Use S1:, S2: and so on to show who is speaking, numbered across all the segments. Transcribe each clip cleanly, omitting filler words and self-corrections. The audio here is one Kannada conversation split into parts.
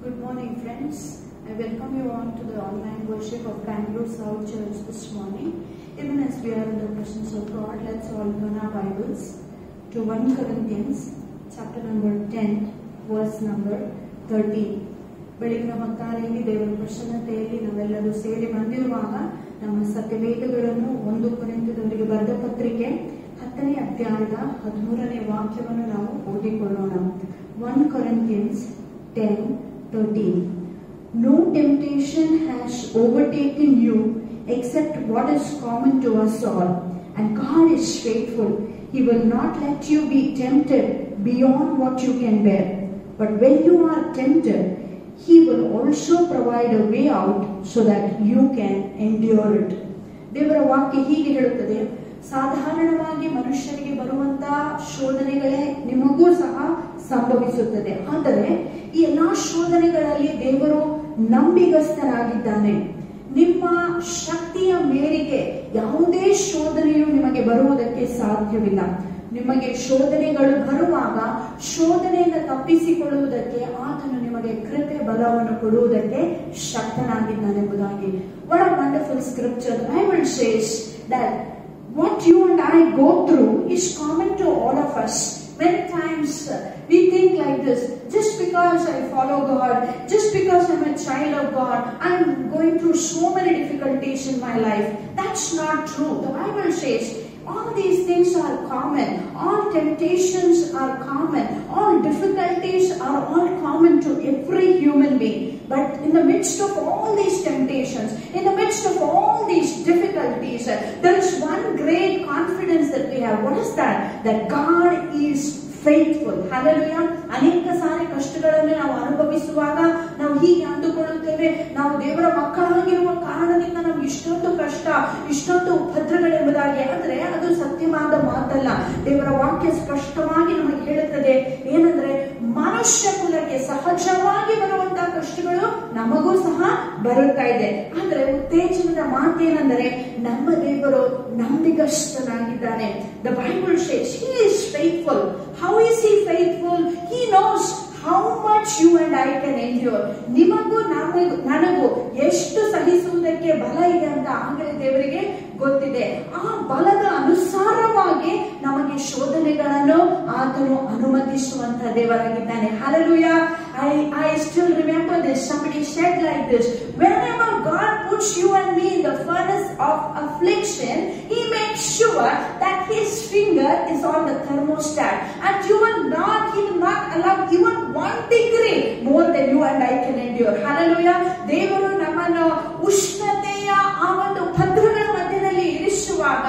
S1: Good morning, friends. I welcome you all to the online worship of Bangalore South Church this morning. Even as we are in the presence of God, let's all turn our Bibles to 1 Corinthians chapter number 10, verse number 13. ಬೆಳಗಿನ ಹೊತ್ತಾರೆಯಲ್ಲಿ ದೇವರ ಪ್ರಸನ್ನತೆಯಲ್ಲಿ ನಾವೆಲ್ಲರೂ ಸೇರಿ ಬಂದಿರುವಾಗ ನಮ್ಮ ಸತ್ಯವೇದಗಳನ್ನು 1 ಕೊರಿಂಥದವರಿಗೆ ಬರೆದ ಪತ್ರಿಕೆ 10ನೇ ಅಧ್ಯಾಯದ 13ನೇ ವಾಕ್ಯವನ್ನು ನಾವು ಓದಿಕೊಳ್ಳೋಣ. 1 Corinthians 10:13. No temptation has overtaken you except what is common to us all, and God is faithful. He will not let you be tempted beyond what you can bear. But when you are tempted, He will also provide a way out so that you can endure it. ದೇವರ ವಾಕ್ಯ ಹೀಗೆ ಹೇಳುತ್ತದೆ, ಸಾಧಾರಣವಾಗಿ ಮನುಷ್ಯರಿಗೆ ಬರುವಂತಹ ಶೋಧನೆಗಳೇ ನಿಮಗೂ ಸಹ ಸಂಭವಿಸುತ್ತದೆ. ಆದರೆ ಈ ಎಲ್ಲಾ ಶೋಧನೆಗಳಲ್ಲಿ ದೇವರು ನಂಬಿಗಸ್ತನಾಗಿದ್ದಾನೆ. ನಿಮ್ಮ ಶಕ್ತಿಯ ಮೇರೆಗೆ ಯಾವುದೇ ಶೋಧನೆಯು ನಿಮಗೆ ಬರುವುದಕ್ಕೆ ಸಾಧ್ಯವಿಲ್ಲ. ನಿಮಗೆ ಶೋಧನೆಗಳು ಬರುವಾಗ ಶೋಧನೆಯಿಂದ ತಪ್ಪಿಸಿಕೊಳ್ಳುವುದಕ್ಕೆ ಆತನು ನಿಮಗೆ ಕೃಪೆ ಬಲವನ್ನು ಕೊಡುವುದಕ್ಕೆ ಶಕ್ತನಾಗಿದ್ದಾನೆ ಎಂಬುದಾಗಿ. What a wonderful scripture. The Bible says that what you and I go through is common to all of us. Many times we think like this: just because I follow God, just because I'm a child of God, I'm going through so many difficulties in my life. That's not true. The Bible says all these things are common. All temptations are common. All difficulties are all common to every human being. But in the midst of all these temptations, in the midst of all these difficulties, there is one great confidence that we have. What is that? That God is faithful. Hallelujah. ಅನೇಕ ಸಾರಿ ಕಷ್ಟಗಳನ್ನು ನಾವು ಅನುಭವಿಸುವಾಗ ನಾವು ಹೀಗೆ ಅಂದುಕೊಳ್ಳುತ್ತೇವೆ, ನಾವು ದೇವರ ಮಕ್ಕಳಾಗಿರುವ ಕಾರಣದಿಂದ ನಮ್ಗೆ ಇಷ್ಟೊಂದು ಕಷ್ಟ, ಇಷ್ಟೊಂದು ಉಪದ್ರವಗಳೆಂಬುದಾಗಿ. ಆದರೆ ಅದು ಸತ್ಯವಾದ ಮಾತಲ್ಲ. ದೇವರ ವಾಕ್ಯ ಸ್ಪಷ್ಟವಾಗಿ ನಮಗೆ ಹೇಳುತ್ತದೆ ಏನಂದ್ರೆ, ಮನುಷ್ಯ ಕುಲಕ್ಕೆ ಸಹಜವಾಗಿ ಬರುವಂತಹ ಕಷ್ಟಗಳು ನಮಗೂ ಸಹ ಬರುತ್ತಾ ಇದೆ. ಆದ್ರೆ ಉತ್ತೇಜನದ ಮಾತೇನೆಂದರೆ, ನಮ್ಮ ದೇವರು ನಂಬಿಗಸ್ತನಾಗಿದ್ದಾನೆ. The Bible says He is faithful. How is He faithful? He knows how much you and I can endure. ನಿಮಗೂ ನನಗೂ ಎಷ್ಟು ಸಹಿಸುವುದಕ್ಕೆ ಬಲ ಇದೆ ಅಂತ ಆಗಲೇ ದೇವರಿಗೆ ಗೊತ್ತಿದೆ. ಆ ಬಲದ ಅನುಸಾರವಾಗಿ ನಮಗೆ ಶೋಧನೆಗಳನ್ನು ಆತನು ಅನುಮತಿಸುವಂತಹ ದೇವರಾಗಿದ್ದಾನೆ. Hallelujah. I still remember this. Somebody said like this: whenever God puts you and me in the furnace of affliction, He makes sure that His finger is on the thermostat, and He will not allow even 1 degree more than you and I can endure. Hallelujah. ದೇವರು ನಮ್ಮನ್ನು ಉಷ್ಣತೆಯ ಆ ಒಂದು ಭದ್ರಗಳ ಮಧ್ಯದಲ್ಲಿ ಇರಿಸುವಾಗ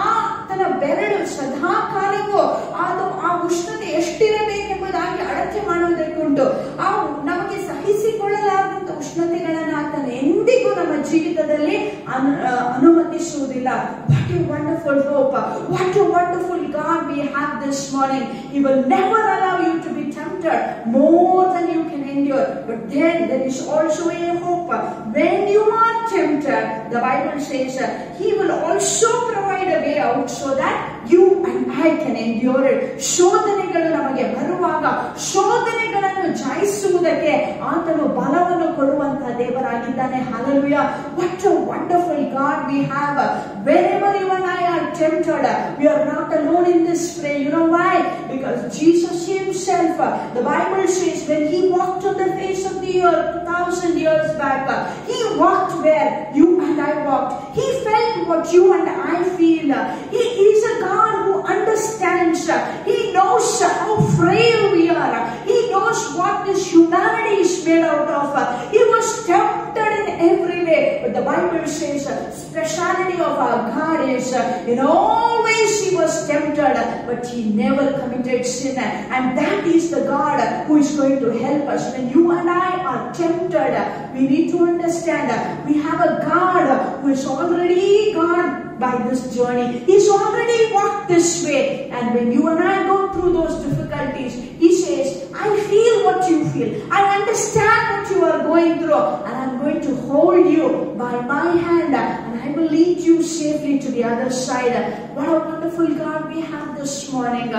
S1: ಆತನ ಬೆರಳು ಸದಾ ಕಾಲವೂ ಅದು ಆ ಉಷ್ಣತೆ ಎಷ್ಟಿರಬೇಕೆಂಬುದಾಗಿ ಅಳತೆ ಮಾಡುವುದಕ್ಕುಂಟು. ಆ ನಮಗೆ ಸಹಿಸಿಕೊಳ್ಳಲಾದಂತ ಉಷ್ಣತೆಗಳನ್ನು ಆತನ ಎಂದಿಗೂ ನಮ್ಮ ಜೀವಿತದಲ್ಲಿ ಅನುಮತಿಸುವುದಿಲ್ಲ. What a wonderful hope. What a wonderful God we have this morning. He will never allow you to be tempted more than you can endure. But then there is also a hope. When you are tempted, the Bible says He will also provide a way out so that you and I can endure it. ಶೋಧನೆಗಳು ನಮಗೆ ಬರುವಾಗ ಶೋಧನೆಗಳನ್ನು ಜಯಿಸುವುದಕ್ಕೆ ಆತನು ಬಲವನ್ನು ಕೊಡುವಂತಹ ದೇವರಾಗಿದ್ದಾನೆ. Hallelujah. What a wonderful God we have. Whenever you and I are tempted, we are not alone in this fray. You know why? Because Jesus Himself, the Bible says, when He walked on the face of the earth 2000 years back, He walked where you and I walked. He felt what you and I feel. He is a God who understands. He knows how frail we are. He knows what this humanity is made out of. He was tempted in every way. But the Bible says speciality of our God is in all ways He was tempted, but He never committed sin. And that is the God who is going to help us. When you and I are tempted, we need to understand we have a God who is already gone by this journey. He's already walked this way. And when you and I go through those difficulties, He says, I feel what you feel. I understand what you are going through. And I'm going to hold you by my hand. And I will lead you safely to the other side. What a wonderful God we have this morning.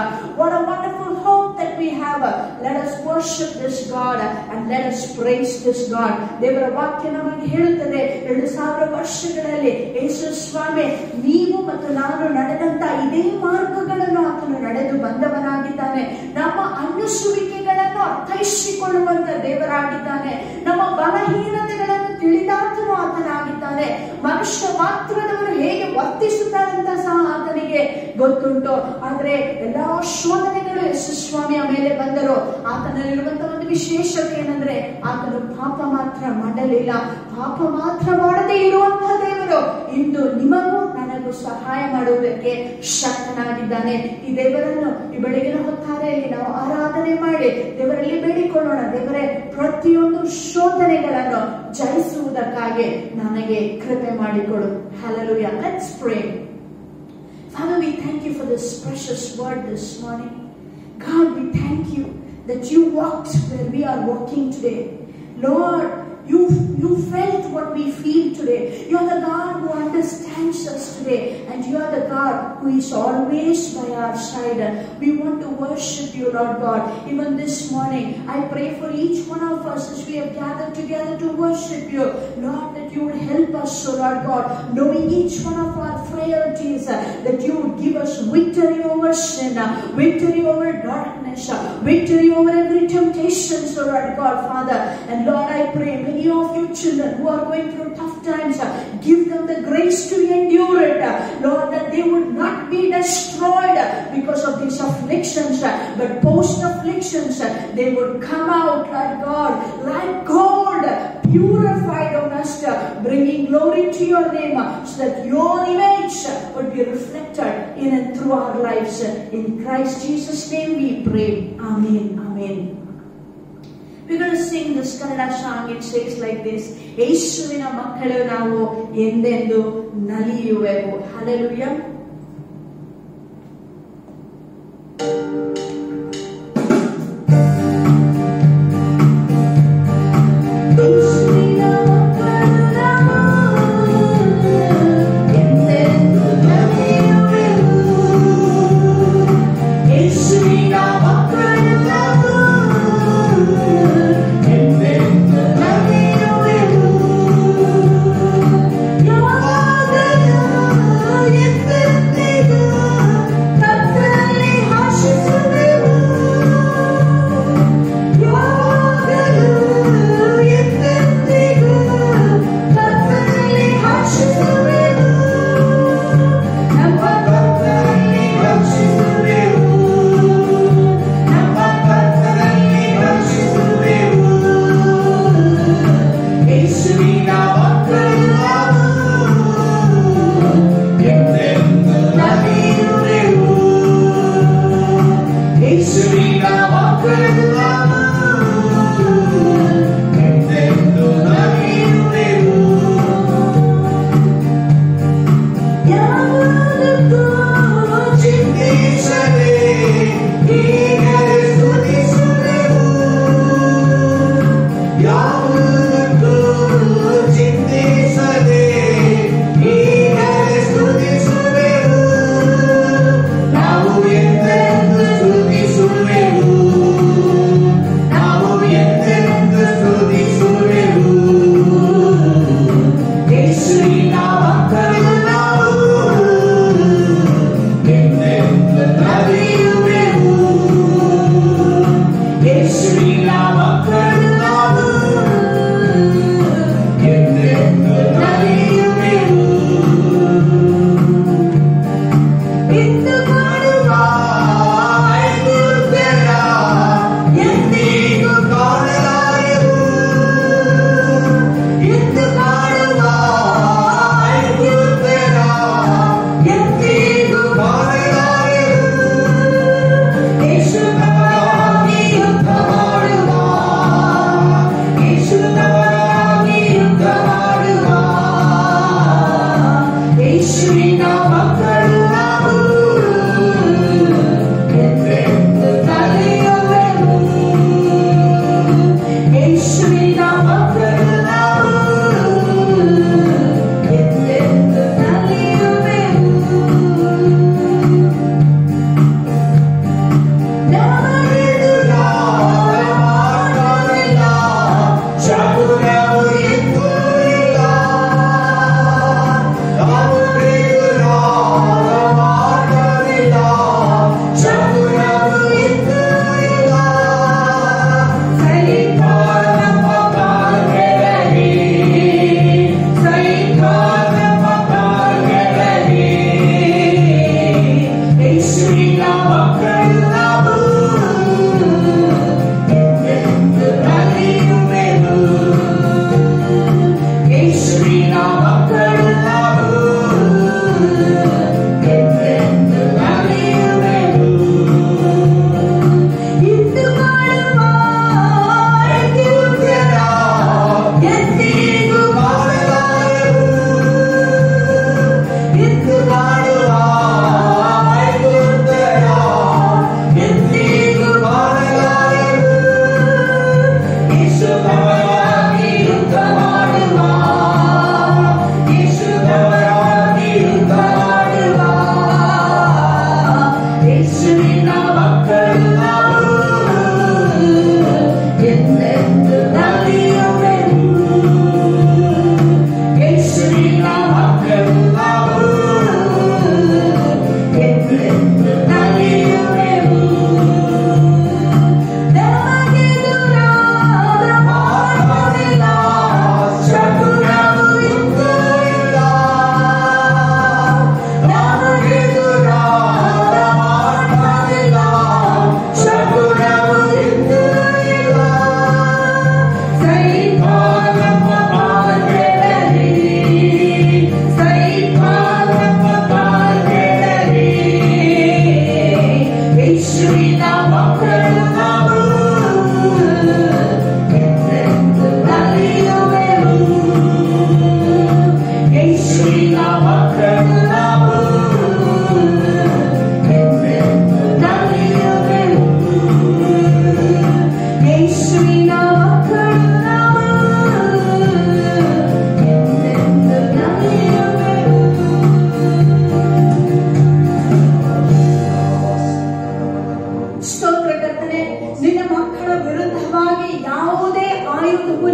S1: What a wonderful hope that we have, let us worship this God and let us praise this God. ದೇವರ ವಾಕ್ಯ ನಮಗೆ ಹೇಳುತ್ತದೆ 2000 ವರ್ಷಗಳಲ್ಲಿ ಯೇಸು ಸ್ವಾಮಿ ನೀವು ಮತ್ತು ನಾನು ನಡೆದಂತ ಇದೇ ಮಾರ್ಗಗಳನ್ನು ಆತನು ನಡೆದು ಬಂದವನಾಗಿದ್ದಾನೆ. ನಮ್ಮ ಅನ್ನಿಸುವಿಕೆಗಳನ್ನು ಅರ್ಥೈಸಿಕೊಳ್ಳುವಂತ ದೇವರಾಗಿದ್ದಾನೆ. ನಮ್ಮ ಬಲಹೀನತೆಗಳನ್ನು ತಿಳಿದಾತನು ಆತನಾಗಿದ್ದಾನೆ. ಮನುಷ್ಯ ಮಾತ್ರದವರು ಹೇಗೆ ವರ್ತಿಸುತ್ತಾರಂತ ಸಹ ಆತನಿಗೆ ಗೊತ್ತುಂಟು. ಆದ್ರೆ ಎಲ್ಲಾ ಶೋಧನೆಗಳು ಯೇಸು ಸ್ವಾಮಿಯ ಮೇಲೆ ಬಂದರು. ಆತನಲ್ಲಿರುವಂತಹ ಒಂದು ವಿಶೇಷತೆ ಏನಂದ್ರೆ ಆತನು ಪಾಪ ಮಾತ್ರ ಮಾಡಲಿಲ್ಲ. ಪಾಪ ಮಾತ್ರ ಮಾಡದೇ ಇರುವಂತಹ ದೇವರು ಇಂದು ನಿಮಗೂ ನನಗೂ ಸಹಾಯ ಮಾಡುವುದಕ್ಕೆ ಶಕ್ತನಾಗಿದ್ದಾನೆ. ಈ ದೇವರನ್ನು ಈ ಬೆಳಗಿನ ಹೊತ್ತಾರೆಯಲ್ಲಿ ನಾವು ಆರಾಧನೆ ಮಾಡಿ ದೇವರಲ್ಲಿ ಬೇಡಿಕೊಳ್ಳೋಣ. ದೇವರೇ, ಪ್ರತಿಯೊಂದು ಶೋಧನೆಗಳನ್ನು ಜಯಿಸುವುದಕ್ಕಾಗಿ ನನಗೆ ಕೃಪೆ ಮಾಡಿಕೊಡು. Hallelujah. Let's pray. Father, we thank you for this precious word this morning. God, we thank you that you walked where we are walking today. Lord, you felt what we feel today. You are the God who understands us today, and you are the God who is always by our side. We want to worship you, Lord God. Even this morning, I pray for each one of us as we have gathered together to worship you, Lord, that you would help us, so Lord God, knowing each one of our frailties, that you would give us victory over sin, victory over darkness, victory over every temptation, so Lord God, Father. And Lord, I pray many of you children who are going through tough times, give them the grace to endure it, Lord, that they would not be destroyed because of these afflictions, but post afflictions they would come out, Lord God, like gold, purified, O Master, bringing glory to your name, so that your image would be reflected in and through our lives. In Christ Jesus' name we pray. Amen. Amen. We're going to sing this Kannada song. It says like this: ಯೇಸುವಿನ ಮಕ್ಕಳು ನಾವು ಎಂದೆಂದು ನಲಿಯುವೆವು. Hallelujah.
S2: You're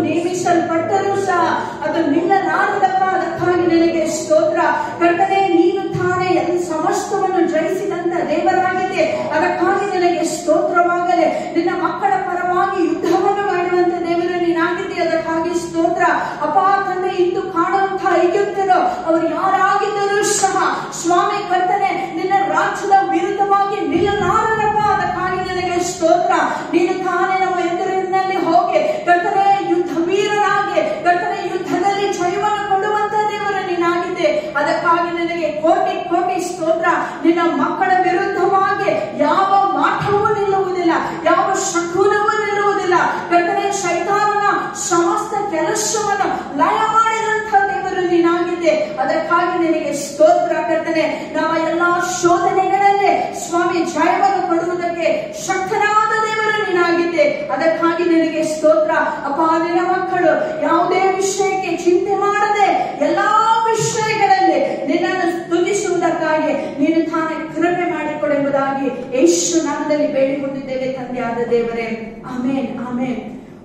S1: ನೇಮಿಸಲ್ಪಟ್ಟರೂ ಸಹ ಅದು ನಿಲ್ಲಲಾರದಪ್ಪ. ಅದಕ್ಕಾಗಿ ನಿನಗೆ ಸ್ತೋತ್ರ ಕರ್ತನೇ. ನೀನು ತಾನೇ ಸಮಸ್ತವನ್ನು ಜಯಿಸಿದಂತ ದೇವರಾಗಿದೆ. ಅದಕ್ಕಾಗಿ ನಿನಗೆ ಸ್ತೋತ್ರವಾಗಲೇ. ನಿನ್ನ ಮಕ್ಕಳ ಪರವಾಗಿ ಯುದ್ಧವನ್ನು ಮಾಡುವಂತ ದೇವರು ನೀನಾಗಿದೆ. ಅದಕ್ಕಾಗಿ ಸ್ತೋತ್ರ ಅಪ್ಪ ತಂದೆ. ಇಂದು ಕಾಣುವಂತಹ ಐಕ್ಯರು ಅವರು ಯಾರಾಗಿದ್ದರೂ ಸಹ ಸ್ವಾಮಿ ಕರ್ತನೆ ನಿನ್ನ ರಾಜ್ಯದ ವಿರುದ್ಧವಾಗಿ ನಿಲ್ಲಲಾರದಪ್ಪ. ಅದಕ್ಕಾಗಿ ನಿನಗೆ ಸ್ತೋತ್ರ. ನೀನು ತಾನೇ ನಮ್ಮ ಎದುರಿನಲ್ಲಿ ಹೋಗಿ ಕರ್ತನೆ ಯುದ್ಧ ವೀರರಾಗಿ ಕರ್ತನೆ ಯುದ್ಧದಲ್ಲಿ ಜಯವನ್ನು ಕೊಡುವಂತ ದೇವರು ನೀನಾಗಿದೆ. ಅದಕ್ಕಾಗಿ ನಿನಗೆ ಕೋಟಿ ಕೋಟಿ ಸ್ತೋತ್ರ. ನಿನ್ನ ಮಕ್ಕಳ ವಿರುದ್ಧವಾಗಿ ಯಾವ ಮಾಠವೂ ನಿಲ್ಲುವುದಿಲ್ಲ, ಯಾವ ಶಕುನವೂ ನಿಲ್ಲುವುದಿಲ್ಲ. ಕರ್ತನೆ ಶೈತಾನನ ಸಮಸ್ತ ಕೆಲಸವನ್ನು ಲಯ ಮಾಡಿದಂತ ದೇವರು ನೀನಾಗಿದೆ. ಅದಕ್ಕಾಗಿ ನಿನಗೆ ಸ್ತೋತ್ರ ಕರ್ತನೆ. ನಮ್ಮ ಎಲ್ಲಾ ಶೋಧನೆಗಳಲ್ಲಿ ಸ್ವಾಮಿ ಜಯವನ್ನು ಕೊಡುವುದಕ್ಕೆ ಶಕ್ತನಾದ ದೇವರು ನೀನಾಗಿದೆ. ಅದಕ್ಕಾಗಿ ನಿನಗೆ ಸ್ತೋತ್ರ ಅಪ್ಪ. ನಿನ್ನ ಮಕ್ಕಳು ಯಾವುದೇ ವಿಷಯಕ್ಕೆ ಚಿಂತೆ ಮಾಡದೆ ಎಲ್ಲಾ ವಿಷಯಗಳಲ್ಲಿ ನಿನ್ನನ್ನು ಸ್ತುತಿಸುವುದಕ್ಕಾಗಿ ನೀನು ತಾನೇ ಕೃಪೆ ಮಾಡಿಕೊಡುವುದಾಗಿ ಯೇಸು ನಾಮದಲ್ಲಿ ಬೇಡಿಕೊಂಡಿದ್ದೇವೆ ತಂದೆಯಾದ ದೇವರೇ. Amen, amen.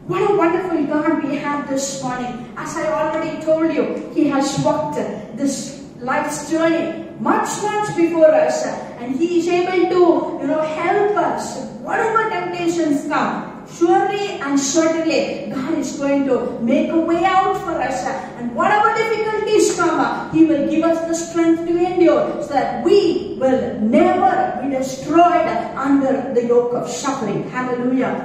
S1: What a wonderful God we have this morning. As I already told you, He has walked this life's journey much before us, and He is able to, help us. Whatever temptations come, surely and certainly God is going to make a way out for us. And whatever difficulties come, He will give us the strength to endure, so that we will never be destroyed under the yoke of suffering. Hallelujah.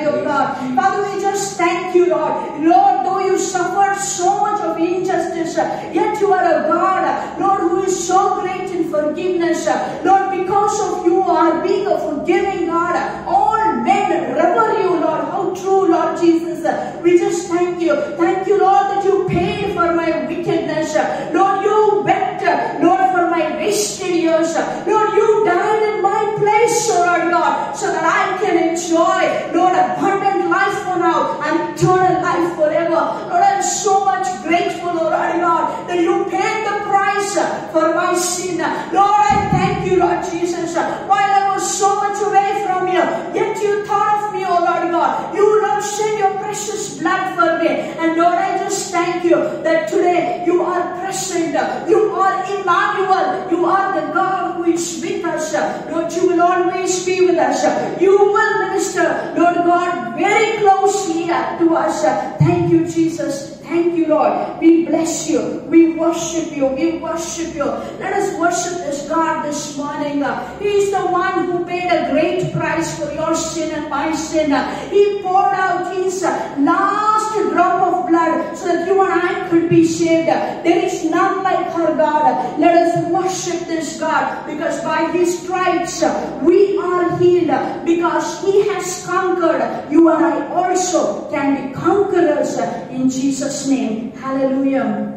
S1: Almighty, oh God. Father, we just thank you, Lord. Lord, though you suffered so much of injustice, yet you are a God, Lord, who is so great in forgiveness. Lord, because of you are being a forgiving God, all men revere you, Lord. How true, Lord Jesus. We just thank you. Thank you, Lord, that you paid for my wickedness. Lord, you wept, Lord, for my wasted years. Lord, you died in my place, Lord God, so that I can enjoy, Lord, abundant life for now and eternal life forever. Lord, I'm so much grateful, Lord God, that you paid the price for my sin. Lord, I thank you, Lord Jesus. While I was so much away from you, yet you thought of me, oh Lord God. You, Lord, shed your precious blood for me. And Lord, I just thank you that today you are present. You are Emmanuel. You are the God who is with us. Lord, you will always be with us. You will minister, Lord God, very closely to us. Thank you, Jesus. Thank you, Lord. We bless you. We worship you. We worship you. Let us worship this God this morning. He is the one who paid a great price for your sin and my sin. He poured out his last drop of blood so that you and I could be saved. There is none like our God. Let us worship this God, because by his stripes we are healed, because he has conquered. You and I also can be conquerors in Jesus' name. Hallelujah.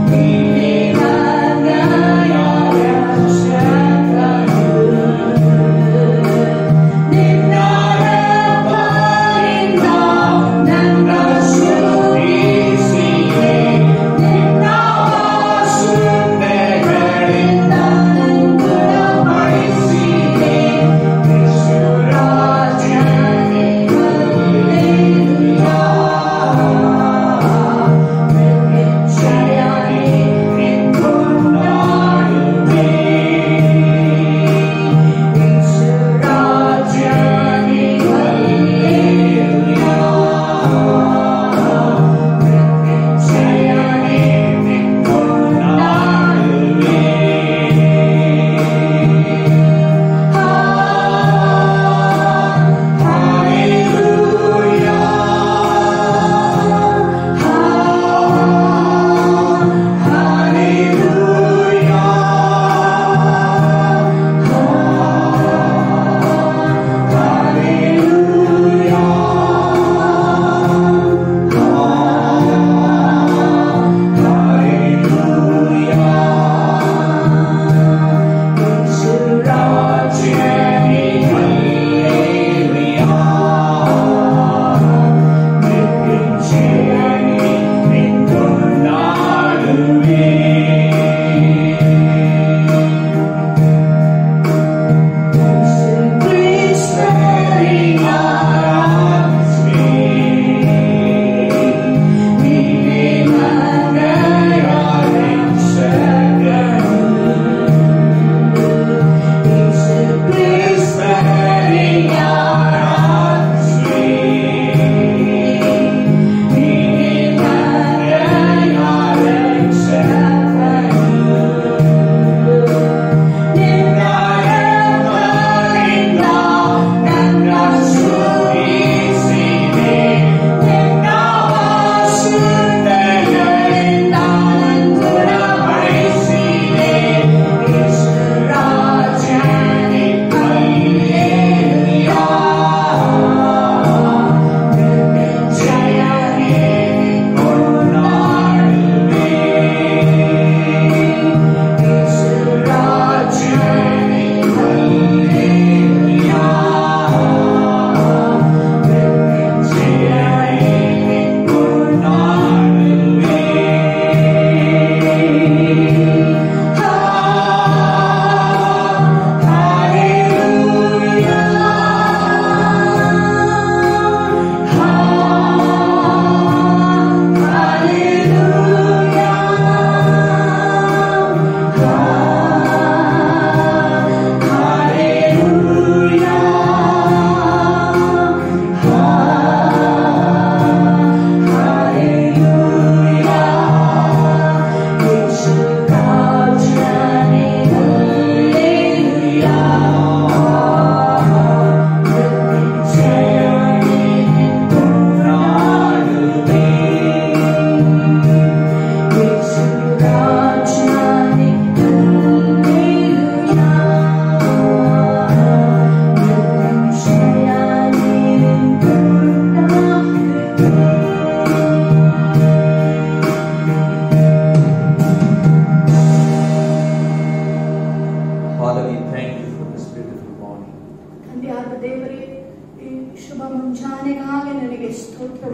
S2: We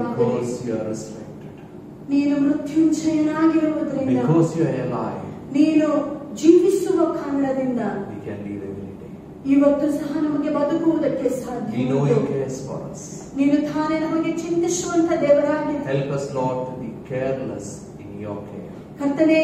S1: ಕಾರಣವಾಗಲಿ.
S2: Because you are resurrected.
S1: ನೀನು ಮೃತ್ಯುಂಜಯನಾಗಿರುವುದರಿಂದ,
S2: Because you are alive,
S1: ನೀನು ಜೀವಿಸುವ ಕಾರಣದಿಂದ
S2: we can live every day.
S1: ಇವತ್ತು ಸಹ ನಮಗೆ ಬದುಕುವುದಕ್ಕೆ ಸಾಧ್ಯ.
S2: We know you cares for us.
S1: ನೀನು ತಾನೇ ನಮಗೆ ಚಿಂತಿಸುವಂತ ದೇವರಾಗಿದ್ದೀಯ.
S2: Help us, Lord, to be careless in your care.
S1: ಕರ್ತನೇ,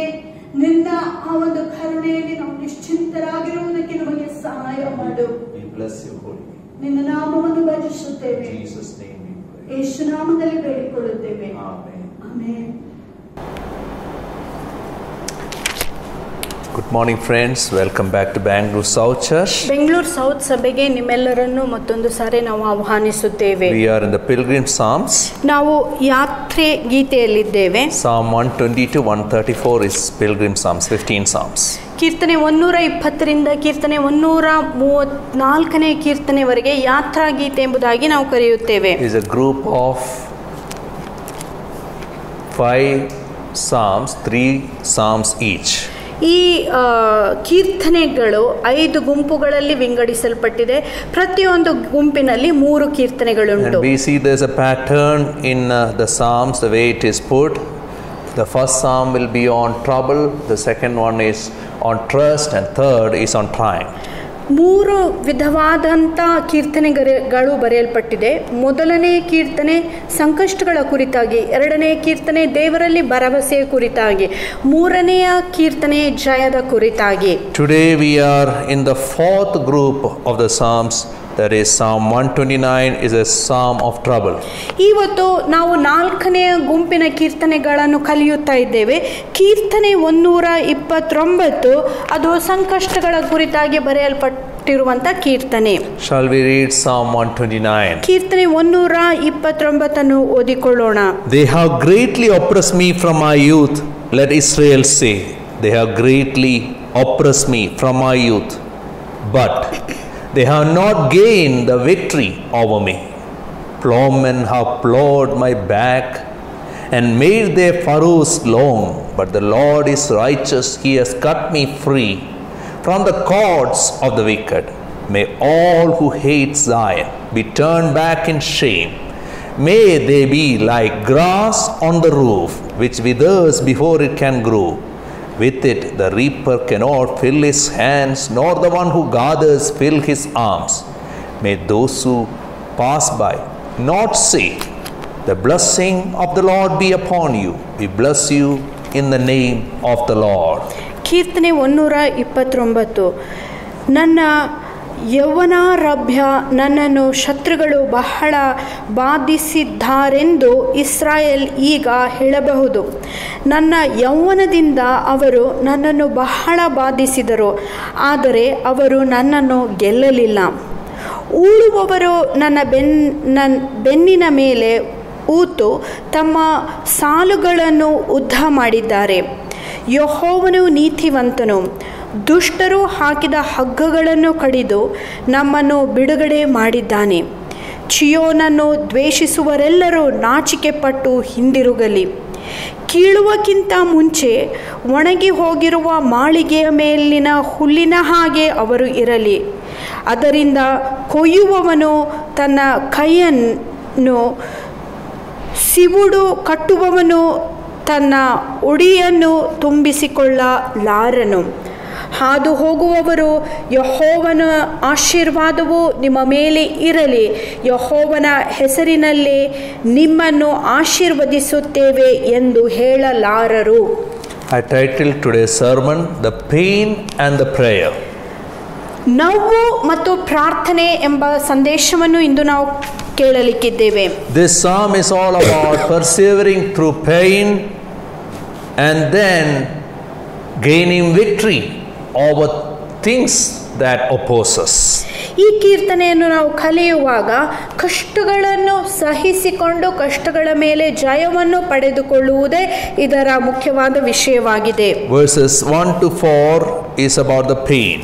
S1: ನಿನ್ನ ಆ ಒಂದು ಕರುಣೆಯಲ್ಲಿ ನಾವು ನಿಶ್ಚಿಂತರಾಗಿರುವುದಕ್ಕೆ ನಮಗೆ ಸಹಾಯ ಮಾಡು.
S2: We bless your holy name.
S1: ನಿನ್ನ ನಾಮವನ್ನು ಭಜಿಸುತ್ತೇವೆ.
S2: In Jesus' name we pray.
S1: ಯೇಸು ನಾಮದಲ್ಲಿ ಬೇಡಿಕೊಳ್ಳುತ್ತೇವೆ.
S2: Amen.
S1: Amen.
S2: Good morning, friends. Welcome back to Bangalore South Church.
S1: Bengaluru south ಸಭೆಗೆ ನಿಮ್ಮೆಲ್ಲರನ್ನು ಮತ್ತೊಂದು ಸಾರಿ ನಾವು ಆಹ್ವಾನಿಸುತ್ತೇವೆ.
S2: We are in the Pilgrim Psalms.
S1: ನಾವು ಯಾತ್ರೆ ಗೀತೆಯಲ್ಲಿದ್ದೇವೆ.
S2: Psalm 120 to 134 is Pilgrim Psalms, 15 Psalms.
S1: ಕೀರ್ತನೆ 120ರಿಂದ ಕೀರ್ತನೆ 134ನೇ ಕೀರ್ತನೆವರೆಗೆ ಯಾತ್ರಾ ಗೀತೆ ಎಂಬುದಾಗಿ ನಾವು ಕರೆಯುತ್ತೇವೆ.
S2: It is a group of 5 Psalms, 3 Psalms each.
S1: ಈ ಕೀರ್ತನೆಗಳು 5 ಗುಂಪುಗಳಲ್ಲಿ ವಿಂಗಡಿಸಲ್ಪಟ್ಟಿದೆ. ಪ್ರತಿಯೊಂದು ಗುಂಪಿನಲ್ಲಿ 3 ಕೀರ್ತನೆಗಳುಂಟು.
S2: And we see there's a pattern in the Psalms, the way it is put. The first Psalm will be on trouble, the second one is on trust, and third is on triumph.
S1: 3 ವಿಧವಾದಂಥ ಕೀರ್ತನೆಗಳು ಬರೆಯಲ್ಪಟ್ಟಿದೆ. ಮೊದಲನೇ ಕೀರ್ತನೆ ಸಂಕಷ್ಟಗಳ ಕುರಿತಾಗಿ, ಎರಡನೇ ಕೀರ್ತನೆ ದೇವರಲ್ಲಿ ಭರವಸೆಯ ಕುರಿತಾಗಿ, ಮೂರನೆಯ ಕೀರ್ತನೆ ಜಯದ ಕುರಿತಾಗಿ.
S2: Today we are in the fourth group of the Psalms, that is Psalm 129 is a psalm of trouble.
S1: ಇವತ್ತು ನಾವು 4ನೆಯ ಗುಂಪಿನ ಕೀರ್ತನೆಗಳನ್ನು ಕಲಿಯುತ್ತಾ ಇದ್ದೇವೆ. ಕೀರ್ತನೆ 129 ಅದು ಸಂಕಷ್ಟಗಳ ಕುರಿತಾಗಿ ಬರೆಯಲ್ಪಟ್ಟಿರುವಂತ ಕೀರ್ತನೆ.
S2: Shall we read Psalm 129?
S1: ಕೀರ್ತನೆ 129 ಓದಿಕೊಳ್ಳೋಣ.
S2: They have greatly oppressed me from my youth, let Israel say. They have greatly oppressed me from my youth, but they have not gained the victory over me. Plowmen have plowed my back and made their furrows long, but the Lord is righteous. He has cut me free from the cords of the wicked. May all who hate Zion be turned back in shame. May they be like grass on the roof, which withers before it can grow. With it the reaper cannot fill his hands, nor the one who gathers fill his arms. May those who pass by not say, the blessing of the Lord be upon you. We bless you in the name of the Lord.
S1: ಕೀರ್ತನೆ 129. ನನ್ನ ಯೌವನಾರಭ್ಯ ನನ್ನನ್ನು ಶತ್ರುಗಳು ಬಹಳ ಬಾಧಿಸಿದ್ದಾರೆಂದು ಇಸ್ರಾಯೇಲ್ ಈಗ ಹೇಳಬಹುದು. ನನ್ನ ಯೌವನದಿಂದ ಅವರು ನನ್ನನ್ನು ಬಹಳ ಬಾಧಿಸಿದರು, ಆದರೆ ಅವರು ನನ್ನನ್ನು ಗೆಲ್ಲಲಿಲ್ಲ. ಉಳುವವರು ನನ್ನ ಬೆನ್ನಿನ ಮೇಲೆ ಊತು ತಮ್ಮ ಸಾಲುಗಳನ್ನು ಉದ್ದ ಮಾಡಿದ್ದಾರೆ. ಯೆಹೋವನು ನೀತಿವಂತನು, ದುಷ್ಟರು ಹಾಕಿದ ಹಗ್ಗಗಳನ್ನು ಕಡಿದು ನಮ್ಮನ್ನು ಬಿಡುಗಡೆ ಮಾಡಿದ್ದಾನೆ. ಚಿಯೋನನ್ನು ದ್ವೇಷಿಸುವರೆಲ್ಲರೂ ನಾಚಿಕೆಪಟ್ಟು ಹಿಂದಿರುಗಲಿ. ಕೀಳುವಕ್ಕಿಂತ ಮುಂಚೆ ಒಣಗಿ ಹೋಗಿರುವ ಮಾಳಿಗೆಯ ಮೇಲಿನ ಹುಲ್ಲಿನ ಹಾಗೆ ಅವರು ಇರಲಿ. ಅದರಿಂದ ಕೊಯ್ಯುವವನು ತನ್ನ ಕೈಯನ್ನು, ಸಿವುಡು ಕಟ್ಟುವವನು ತನ್ನ ಉಡಿಯನ್ನು ತುಂಬಿಸಿಕೊಳ್ಳಲಾರನು. ಹಾದು ಹೋಗುವವರು, ಯೆಹೋವನ ಆಶೀರ್ವಾದವು ನಿಮ್ಮ ಮೇಲೆ ಇರಲಿ, ಯೆಹೋವನ ಹೆಸರಿನಲ್ಲಿ ನಿಮ್ಮನ್ನು ಆಶೀರ್ವದಿಸುತ್ತೇವೆ ಎಂದು ಹೇಳಲಾರರು.
S2: I titled today's sermon, The Pain and the Prayer.
S1: ನೋವು ಮತ್ತು ಪ್ರಾರ್ಥನೆ ಎಂಬ ಸಂದೇಶವನ್ನು ಇಂದು ನಾವು ಕೇಳಲಿಕ್ಕಿದ್ದೇವೆ.
S2: This psalm is all about persevering through pain and then gaining victory over things that oppose us.
S1: ಈ ಕೀರ್ತನೆಯನ್ನು ನಾವು ಕಲಿಯುವಾಗ ಕಷ್ಟಗಳನ್ನು ಸಹಿಸಿಕೊಂಡು ಕಷ್ಟಗಳ ಮೇಲೆ ಜಯವನ್ನು ಪಡೆದುಕೊಳ್ಳುವುದೇ ಇದರ ಮುಖ್ಯವಾದ ವಿಷಯವಾಗಿದೆ.
S2: Verses 1 to 4 is about the pain.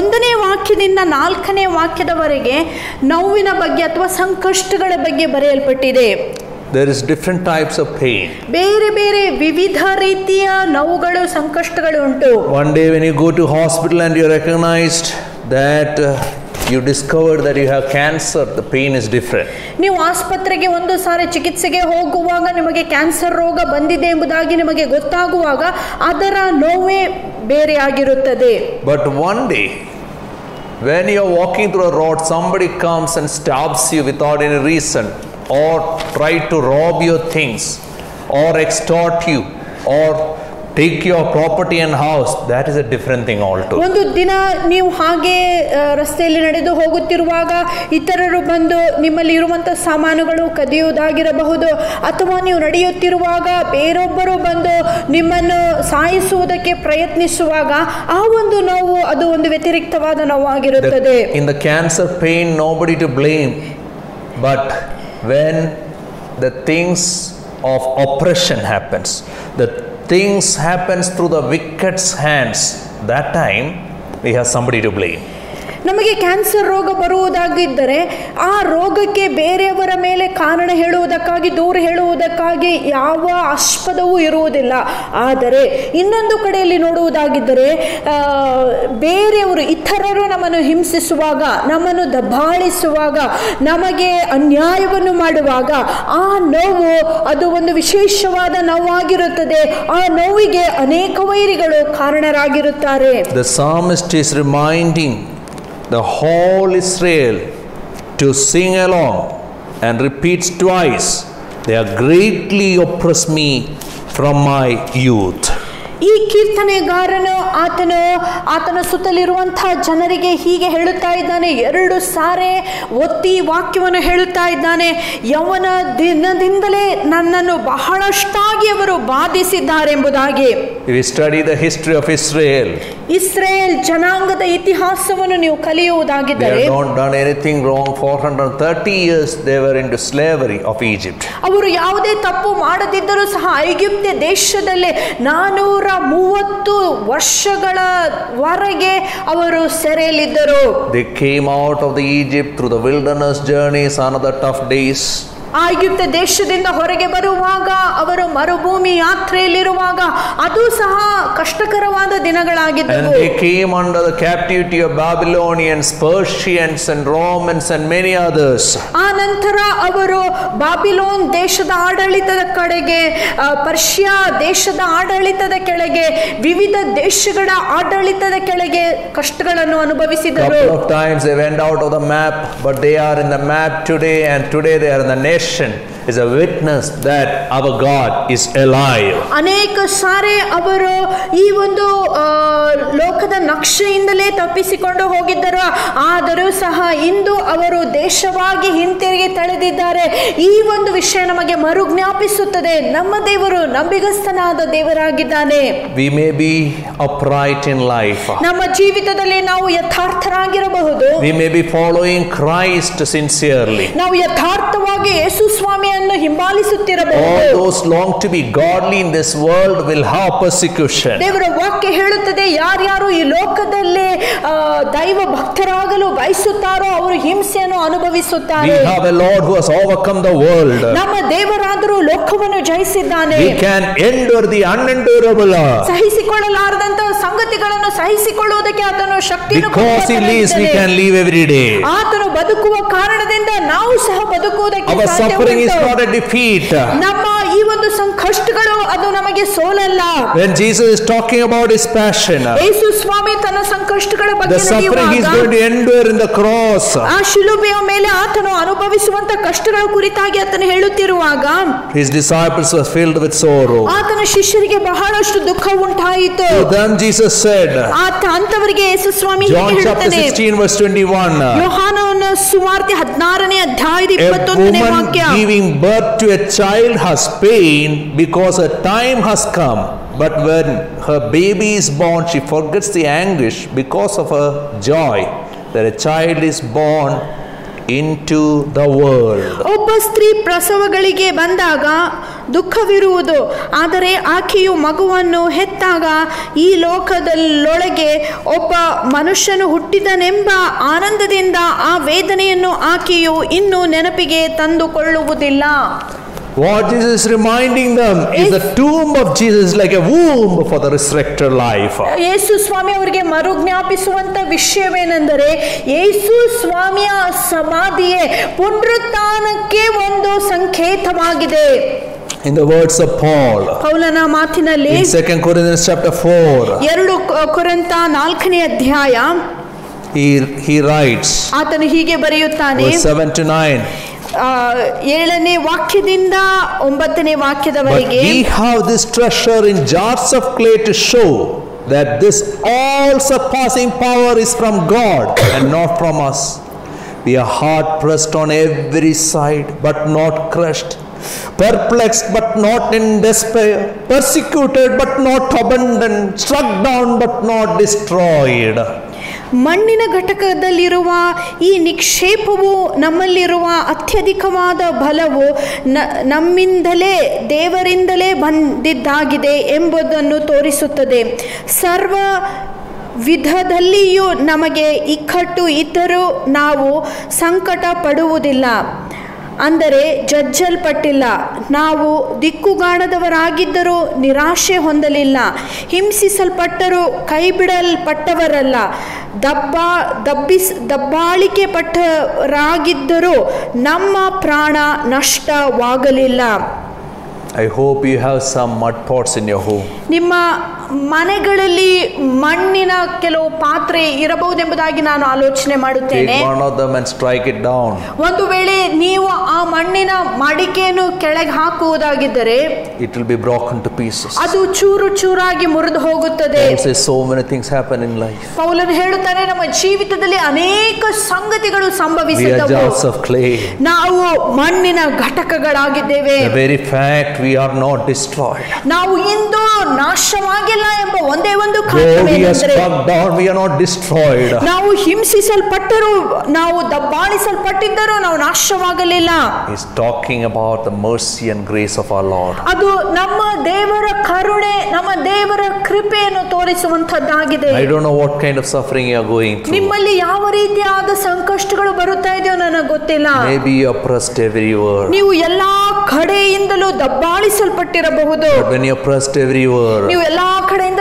S2: 1ನೇ
S1: ವಾಕ್ಯದಿಂದ 4ನೇ ವಾಕ್ಯದವರೆಗೆ ನೋವಿನ ಬಗ್ಗೆ ಅಥವಾ ಸಂಕಷ್ಟಗಳ ಬಗ್ಗೆ ಬರೆಯಲ್ಪಟ್ಟಿದೆ.
S2: There is different types of pain.
S1: ಬೇರೆ ಬೇರೆ ವಿವಿಧ ರೀತಿಯ ನೋವುಗಳು, ಸಂಕಷ್ಟಗಳು ಉಂಟು.
S2: One day when you go to hospital and you are recognized that you discovered that you have cancer, the pain is different.
S1: ನೀವು ಆಸ್ಪತ್ರೆಗೆ ಒಂದು ಸಾರಿ ಚಿಕಿತ್ಸೆಗೆ ಹೋಗುವಾಗ ನಿಮಗೆ ಕ್ಯಾನ್ಸರ್ ರೋಗ ಬಂದಿದೆ ಎಂಬುದಾಗಿ ನಿಮಗೆ ಗೊತ್ತಾಗುವಾಗ ಅದರ ನೋವೇ ಬೇರೆ ಆಗಿರುತ್ತದೆ.
S2: But one day when you are walking through a road, somebody comes and stabs you without any reason, or try to rob your things, or extort you, or take your property and house, that is a different thing altogether.
S1: ಒಂದು ದಿನ ನೀವು ಹಾಗೆ ರಸ್ತೆಯಲ್ಲಿ ನಡೆದು ಹೋಗುತ್ತಿರುವಾಗ ಇತರರು ಬಂದು ನಿಮ್ಮಲ್ಲಿ ಇರುವಂತಹ ಸಾಮಾನುಗಳು ಕದಿಯುವುದಾಗಿರಬಹುದು, ಅಥವಾ ನೀವು ನಡೆಯುತ್ತಿರುವಾಗ ಬೇರೊಬ್ಬರು ಬಂದು ನಿಮ್ಮನ್ನು ಸಾಯಿಸುವುದಕ್ಕೆ ಪ್ರಯತ್ನಿಸುವಾಗ ಆ ಒಂದು ನೋವು ಅದು ಒಂದು ವ್ಯತಿರಿಕ್ತವಾದ ನೋವಾಗಿರುತ್ತದೆ.
S2: In the cancer pain, nobody to blame, but when the things of oppression happens, the things happens through the wicked's hands, that time we have somebody to blame.
S1: ನಮಗೆ ಕ್ಯಾನ್ಸರ್ ರೋಗ ಬರುವುದಾಗಿದ್ದರೆ ಆ ರೋಗಕ್ಕೆ ಬೇರೆಯವರ ಮೇಲೆ ಕಾರಣ ಹೇಳುವುದಕ್ಕಾಗಿ ದೂರ ಹೇಳುವುದಕ್ಕಾಗಿ ಯಾವ ಆಸ್ಪದವೂ ಇರುವುದಿಲ್ಲ. ಆದರೆ ಇನ್ನೊಂದು ಕಡೆಯಲ್ಲಿ ನೋಡುವುದಾಗಿದ್ದರೆ ಬೇರೆಯವರು ಇತರರು ನಮ್ಮನ್ನು ಹಿಂಸಿಸುವಾಗ, ನಮ್ಮನ್ನು ದಬ್ಬಾಳಿಸುವಾಗ, ನಮಗೆ ಅನ್ಯಾಯವನ್ನು ಮಾಡುವಾಗ ಆ ನೋವು ಅದು ಒಂದು ವಿಶೇಷವಾದ ನೋವಾಗಿರುತ್ತದೆ. ಆ ನೋವಿಗೆ ಅನೇಕ ವೈರಿಗಳು ಕಾರಣರಾಗಿರುತ್ತಾರೆ.
S2: The psalmist is reminding the whole Israel to sing along and repeats twice, they have greatly oppressed me from my youth.
S1: ಈ ಕೀರ್ತನೆಗಾರನು ಆತನ ಸುತ್ತಲಿರುವಂತಹ ಜನರಿಗೆ ಹೀಗೆ ಹೇಳುತ್ತಾ ಇದ್ದಾನೆ, 2 ಸಾರಿ ಒತ್ತಿ ವಾಕ್ಯವನ್ನು ಹೇಳುತ್ತಾ ಇದ್ದಾನೆ. ಯೌವನ ದಿನದಿಂದಲೇ ನನ್ನನ್ನು ಬಹಳಷ್ಟಾಗಿ ಅವರು ಬಾಧಿಸಿದ್ದಾರೆ ಎಂಬುದಾಗಿ.
S2: If we study the history of Israel,
S1: Israel ಜನಾಂಗದ ಇತಿಹಾಸವನ್ನು ನೀವು ಕಲಿಯುವುದಾಗಿದ್ದರೆ,
S2: they have not done anything wrong. 430 years they were into slavery of Egypt.
S1: ಅವರು ಯಾವುದೇ ತಪ್ಪು ಮಾಡದಿದ್ದರೂ ಸಹ ಐಗುಪ್ತ ದೇಶದಲ್ಲಿ 430 ವರ್ಷಗಳವರೆಗೆ ಅವರು ಸೆರೆಯಲ್ಲಿದ್ದರು.
S2: They came out of the Egypt through the wilderness journeys, another tough days.
S1: ಐಗುಪ್ತ ದೇಶದಿಂದ ಹೊರಗೆ ಬರುವಾಗ, ಅವರು ಮರುಭೂಮಿ ಯಾತ್ರೆಯಲ್ಲಿರುವಾಗ ಅದು ಸಹ ಕಷ್ಟಕರವಾದ ದಿನಗಳಾಗಿದ್ದವು.
S2: And they came under the captivity of Babylonians, Persians and Romans and many others.
S1: ಆ ನಂತರ ಅವರು ಬಾಬಿಲೋನ್ ದೇಶದ ಆಡಳಿತದ ಕಡೆಗೆ, ಪರ್ಷಿಯಾ ದೇಶದ ಆಡಳಿತದ ಕೆಳಗೆ, ವಿವಿಧ ದೇಶಗಳ ಆಡಳಿತದ ಕೆಳಗೆ ಕಷ್ಟಗಳನ್ನು ಅನುಭವಿಸಿದರು.
S2: Couple of times they went out of the map, but they are in the map today, and today they are in the nation. Is a witness that our God is alive.
S1: ಅನೇಕ ಸಾರಿ ಅವರು ಈ ಒಂದು ಲೋಕದ ನಕ್ಷೆಯಿಂದಲೇ ತಪ್ಪಿಸಿಕೊಂಡು ಹೋಗಿದ್ದರು. ಆದರೂ ಸಹ ಇಂದು ಅವರು ದೇಶವಾಗಿ ಹಿಂತಿರುಗಿ ತಳೆದಿದ್ದಾರೆ. ಈ ಒಂದು ವಿಷಯ ನಮಗೆ ಮರುಜ್ಞಾಪಿಸುತ್ತದೆ, ನಮ್ಮ ದೇವರು ನಂಬಿಗಸ್ತನಾದ ದೇವರಾಗಿದ್ದಾನೆ.
S2: We may be upright in life.
S1: ನಮ್ಮ ಜೀವಿತದಲ್ಲಿ ನಾವು ಯಥಾರ್ಥರಾಗಿರಬಹುದು.
S2: We may be following Christ sincerely.
S1: ನಾವು ಯಥಾರ್ಥವಾಗಿ ಯೇಸು ಸ್ವಾಮಿಯನ್ನು ಹಿಂಬಾಲಿಸುತ್ತಿರಬಹುದು.
S2: All those long to be godly in this world will have persecution.
S1: ದೇವರ ವಾಕ್ಯ ಹೇಳುತ್ತದೆ, ಯಾರ್ಯಾರು ಈ ಲೋಕದಲ್ಲಿ ದೈವ ಭಕ್ತರಾಗಲು ಬಯಸುತ್ತಾರೋ ಅವರು ಹಿಂಸೆಯನ್ನು ಅನುಭವಿಸುತ್ತಾರೆ.
S2: We have a Lord who has overcome the world.
S1: ನಮ್ಮ ದೇವರಾದರೂ ಲೋಕವನ್ನು ಜಯಿಸಿದ್ದಾನೆ.
S2: We can endure the unendurable.
S1: ಸಹಿಸಿಕೊಳ್ಳಲಾರದಂತಹ ಸಂಗತಿಗಳನ್ನು ಸಹಿಸಿಕೊಳ್ಳುವುದಕ್ಕೆ ಆತನು ಶಕ್ತಿಯನ್ನು
S2: Because he lives, we can live every day.
S1: ಆತನು ಬದುಕುವ ಕಾರಣದಿಂದ ನಾವು ಸಹ ಬದುಕುವುದಕ್ಕೆ
S2: Our suffering is not a defeat.
S1: ನಮ್ಮ ಈ ಒಂದು ಸಂಕಷ್ಟಗಳು ಅದು ನಮಗೆ ಸೋಲಲ್ಲ.
S2: When Jesus is talking about his passion,
S1: ಯೇಸು ಸ್ವಾಮಿ ತನ್ನ ಸಂಕಷ್ಟಗಳ ಬಗ್ಗೆ
S2: the suffering he is going to endure in the cross,
S1: ಆ ಶಿಲುಬೆಯ ಮೇಲೆ ಆತನು ಅನುಭವಿಸುವಂತ ಕಷ್ಟಗಳ ಕುರಿತಾಗಿ ಆತನು ಹೇಳುತ್ತಿರುವಾಗ,
S2: his disciples were filled with sorrow.
S1: ಆತನ ಶಿಷ್ಯರಿಗೆ ಬಹಳಷ್ಟು ದುಃಖ ಉಂಟಾಯಿತು.
S2: To them Jesus said,
S1: ಅಂತವರಿಗೆ ಯೇಸು ಸ್ವಾಮಿ
S2: John chapter 16 verse 21,
S1: ಯೋಹಾನನ ಸುವಾರ್ತೆ 16ನೇ ಅಧ್ಯಾಯದ 21ನೇ ವಾಕ್ಯ,
S2: giving birth to a child has pain because her time has come, but when her baby is born she forgets the anguish because of her joy that a child is born into the world.
S1: ಒಬ್ಬ ಸ್ತ್ರೀ ಪ್ರಸವಗಳಿಗೆ ಬಂದಾಗ ದುಃಖವಿರುವುದು, ಆದರೆ ಆಕೆಯು ಮಗುವನ್ನು ಹೆತ್ತಾಗ ಈ ಲೋಕದಲ್ಲೊಳಗೆ ಒಬ್ಬ ಮನುಷ್ಯನು ಹುಟ್ಟಿದನೆಂಬ ಆನಂದದಿಂದ ಆ ವೇದನೆಯನ್ನು ಆಕೆಯು ಇನ್ನೂ ನೆನಪಿಗೆ ತಂದುಕೊಳ್ಳುವುದಿಲ್ಲ.
S2: What Jesus is reminding them is the tomb of Jesus is like a womb for the resurrected life.
S1: ಯೇಸು ಸ್ವಾಮಿ ಅವರಿಗೆ ಮರುಜ್ಞಾಪಿಸುವಂತ ವಿಷಯವೇನೆಂದರೆ ಯೇಸು ಸ್ವಾಮಿಯ ಸಮಾಧಿಯೇ ಪುನರುತ್ಥಾನಕ್ಕೆ ಒಂದು ಸಂಕೇತವಾಗಿದೆ.
S2: In the words of Paul,
S1: ಪೌಲನ ಮಾತಿನಲ್ಲಿ
S2: in 2 Corinthians chapter 4,
S1: 2 ಕೊರಿಂಥ 4ನೇ ಅಧ್ಯಾಯ
S2: he writes,
S1: ಆತನು ಹೀಗೆ ಬರೆಯುತ್ತಾನೆ,
S2: verse 7 to 9,
S1: 7ನೇ ವಾಕ್ಯದಿಂದ 9ನೇ
S2: but
S1: ವಾಕ್ಯದವರೆಗೆ,
S2: we have this treasure in jars of clay to show that this all surpassing power is from God and not from us. We are hard pressed on every side but not crushed, perplexed but not in despair, persecuted but not abandoned, struck down but not destroyed.
S1: ಮಣ್ಣಿನ ಘಟಕದಲ್ಲಿರುವ ಈ ನಿಕ್ಷೇಪವು ನಮ್ಮಲ್ಲಿರುವ ಅತ್ಯಧಿಕವಾದ ಬಲವು ನಮ್ಮಿಂದಲೇ ದೇವರಿಂದಲೇ ಬಂದಿದ್ದಾಗಿದೆ ಎಂಬುದನ್ನು ತೋರಿಸುತ್ತದೆ. ಸರ್ವ ವಿಧದಲ್ಲಿಯೂ ನಮಗೆ ಇಕ್ಕಟ್ಟು ಇದ್ದರೂ ನಾವು ಸಂಕಟ ಪಡುವುದಿಲ್ಲ, ಅಂದರೆ ಜಜ್ಜಲ್ಪಟ್ಟಿಲ್ಲ. ನಾವು ದಿಕ್ಕುಗಾಣದವರಾಗಿದ್ದರೂ ನಿರಾಶೆ ಹೊಂದಲಿಲ್ಲ, ಹಿಂಸಿಸಲ್ಪಟ್ಟರೂ ಕೈಬಿಡಲ್ಪಟ್ಟವರಲ್ಲ, ದಬ್ಬಾಳಿಕೆ ಪಟ್ಟವರಾಗಿದ್ದರೂ ನಮ್ಮ ಪ್ರಾಣ ನಷ್ಟವಾಗಲಿಲ್ಲ.
S2: I hope you have some mud pots in your home.
S1: ನಿಮ್ಮ ಮನೆಗಳಲ್ಲಿ ಮಣ್ಣಿನ ಕೆಲವು ಪಾತ್ರೆ ಇರಬಹುದೆಂಬುದಾಗಿ ನಾನು ಆಲೋಚನೆ ಮಾಡುತ್ತೇನೆ.
S2: Take one of them and strike it down.
S1: ಒಂದು ವೇಳೆ ನೀವು ಆ ಮಣ್ಣಿನ ಮಡಿಕೆಯನ್ನು ಕೆಳಗೆ ಹಾಕುವುದಾಗಿದ್ದರೆ
S2: It will be broken to pieces.
S1: ಅದು ಚೂರು ಚೂರಾಗಿ ಮುರಿದು ಹೋಗುತ್ತದೆ.
S2: Paul says so many things happen in life.
S1: ಪೌಲನು ಹೇಳುತ್ತಾನೆ, ನಮ್ಮ ಜೀವಿತದಲ್ಲಿ ಅನೇಕ ಸಂಗತಿಗಳು
S2: We are
S1: ಸಂಭವಿಸುತ್ತವೆ.
S2: jars of clay.
S1: ನಾವು ಮಣ್ಣಿನ ಘಟಕಗಳಾಗಿದ್ದೇವೆ.
S2: The very fact we are not destroyed.
S1: ನಾವು ಇಂದು ನಾಶವಾಗಿಲ್ಲ ಎಂಬ ಒಂದೇ ಒಂದು
S2: Though we are
S1: ಕಾರಣವೇನೆಂದರೆ
S2: struck down, we are not destroyed.
S1: ನಾವು ಹಿಂಸಿಸಲ್ಪಟ್ಟರೂ, ನಾವು ದಬ್ಬಾಳಿಸಲ್ಪಟ್ಟಿದ್ದರೂ ನಾವು ನಾಶವಾಗಲಿಲ್ಲ.
S2: He's talking about the mercy and grace of our Lord.
S1: ಅದು ನಮ್ಮ ದೇವರ ಕರುಣೆ, ನಮ್ಮ ದೇವರ ಕೃಪೆಯನ್ನು ತೋರಿಸುವಂತದ್ದಾಗಿದೆ.
S2: I don't know what kind of suffering you are going through.
S1: ನಿಮ್ಮಲ್ಲಿ ಯಾವ ರೀತಿಯಾದ ಸಂಕಷ್ಟಗಳು ಬರುತ್ತಾ ಇದೆಯೋ ನನಗೆ ಗೊತ್ತಿಲ್ಲ.
S2: Maybe you are oppressed everywhere.
S1: ನೀವು ಎಲ್ಲಾ ಕಡೆಯಿಂದಲೂ ದಬ್ಬಾಳಿಸಲ್ಪಟ್ಟಿರಬಹುದು.
S2: But when you are oppressed everywhere,
S1: ನೀವು ಎಲ್ಲಾ ಕಡೆಯಿಂದ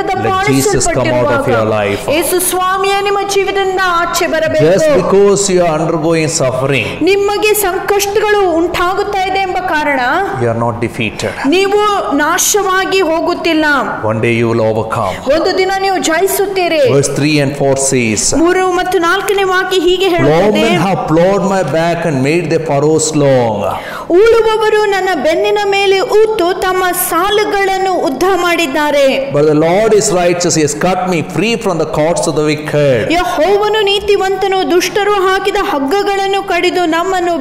S2: Jesus come out of your life.
S1: ಯೇಸು ಸ್ವಾಮಿಯೇ ನಿಮ್ಮ ಜೀವಿತದಿಂದ ಆಚೆ ಬರಬೇಕು.
S2: Just because you are undergoing suffering,
S1: ನಿಮಗೆ ಸಂಕಷ್ಟಗಳು ಉಂಟಾಗುತ್ತಾ ಇದೆ ಎಂಬ ಕಾರಣ
S2: you are not defeated.
S1: ನೀವು ನಾಶವಾಗಿ ಹೋಗುತ್ತಿಲ್ಲ.
S2: One day you will overcome.
S1: ಒಂದು ದಿನ ನೀವು ಜಯಿಸುತ್ತೀರಿ.
S2: Verse 3 and 4 says,
S1: 3 ಮತ್ತು 4ನೇ ವಾಕ್ಯ ಹೀಗೆ ಹೇಳುತ್ತದೆ,
S2: Plowmen have plowed my back and made their furrows long.
S1: ಉಳುವವರು ನನ್ನ ಬೆನ್ನಿನ ಮೇಲೆ ಊತು ತಮ್ಮ ಸಾಲುಗಳನ್ನು ಉದ್ದ ಮಾಡಿದ್ದಾರೆ.
S2: But the Lord is righteous, he has cut me free from the cords of the wicked.
S1: ಯೆಹೋವನು ನೀತಿವಂತನು, ದುಷ್ಟರು ಹಾಕಿದ ಹಗ್ಗಗಳನ್ನು ಕಡಿದು ನಮ್ಮನ್ನು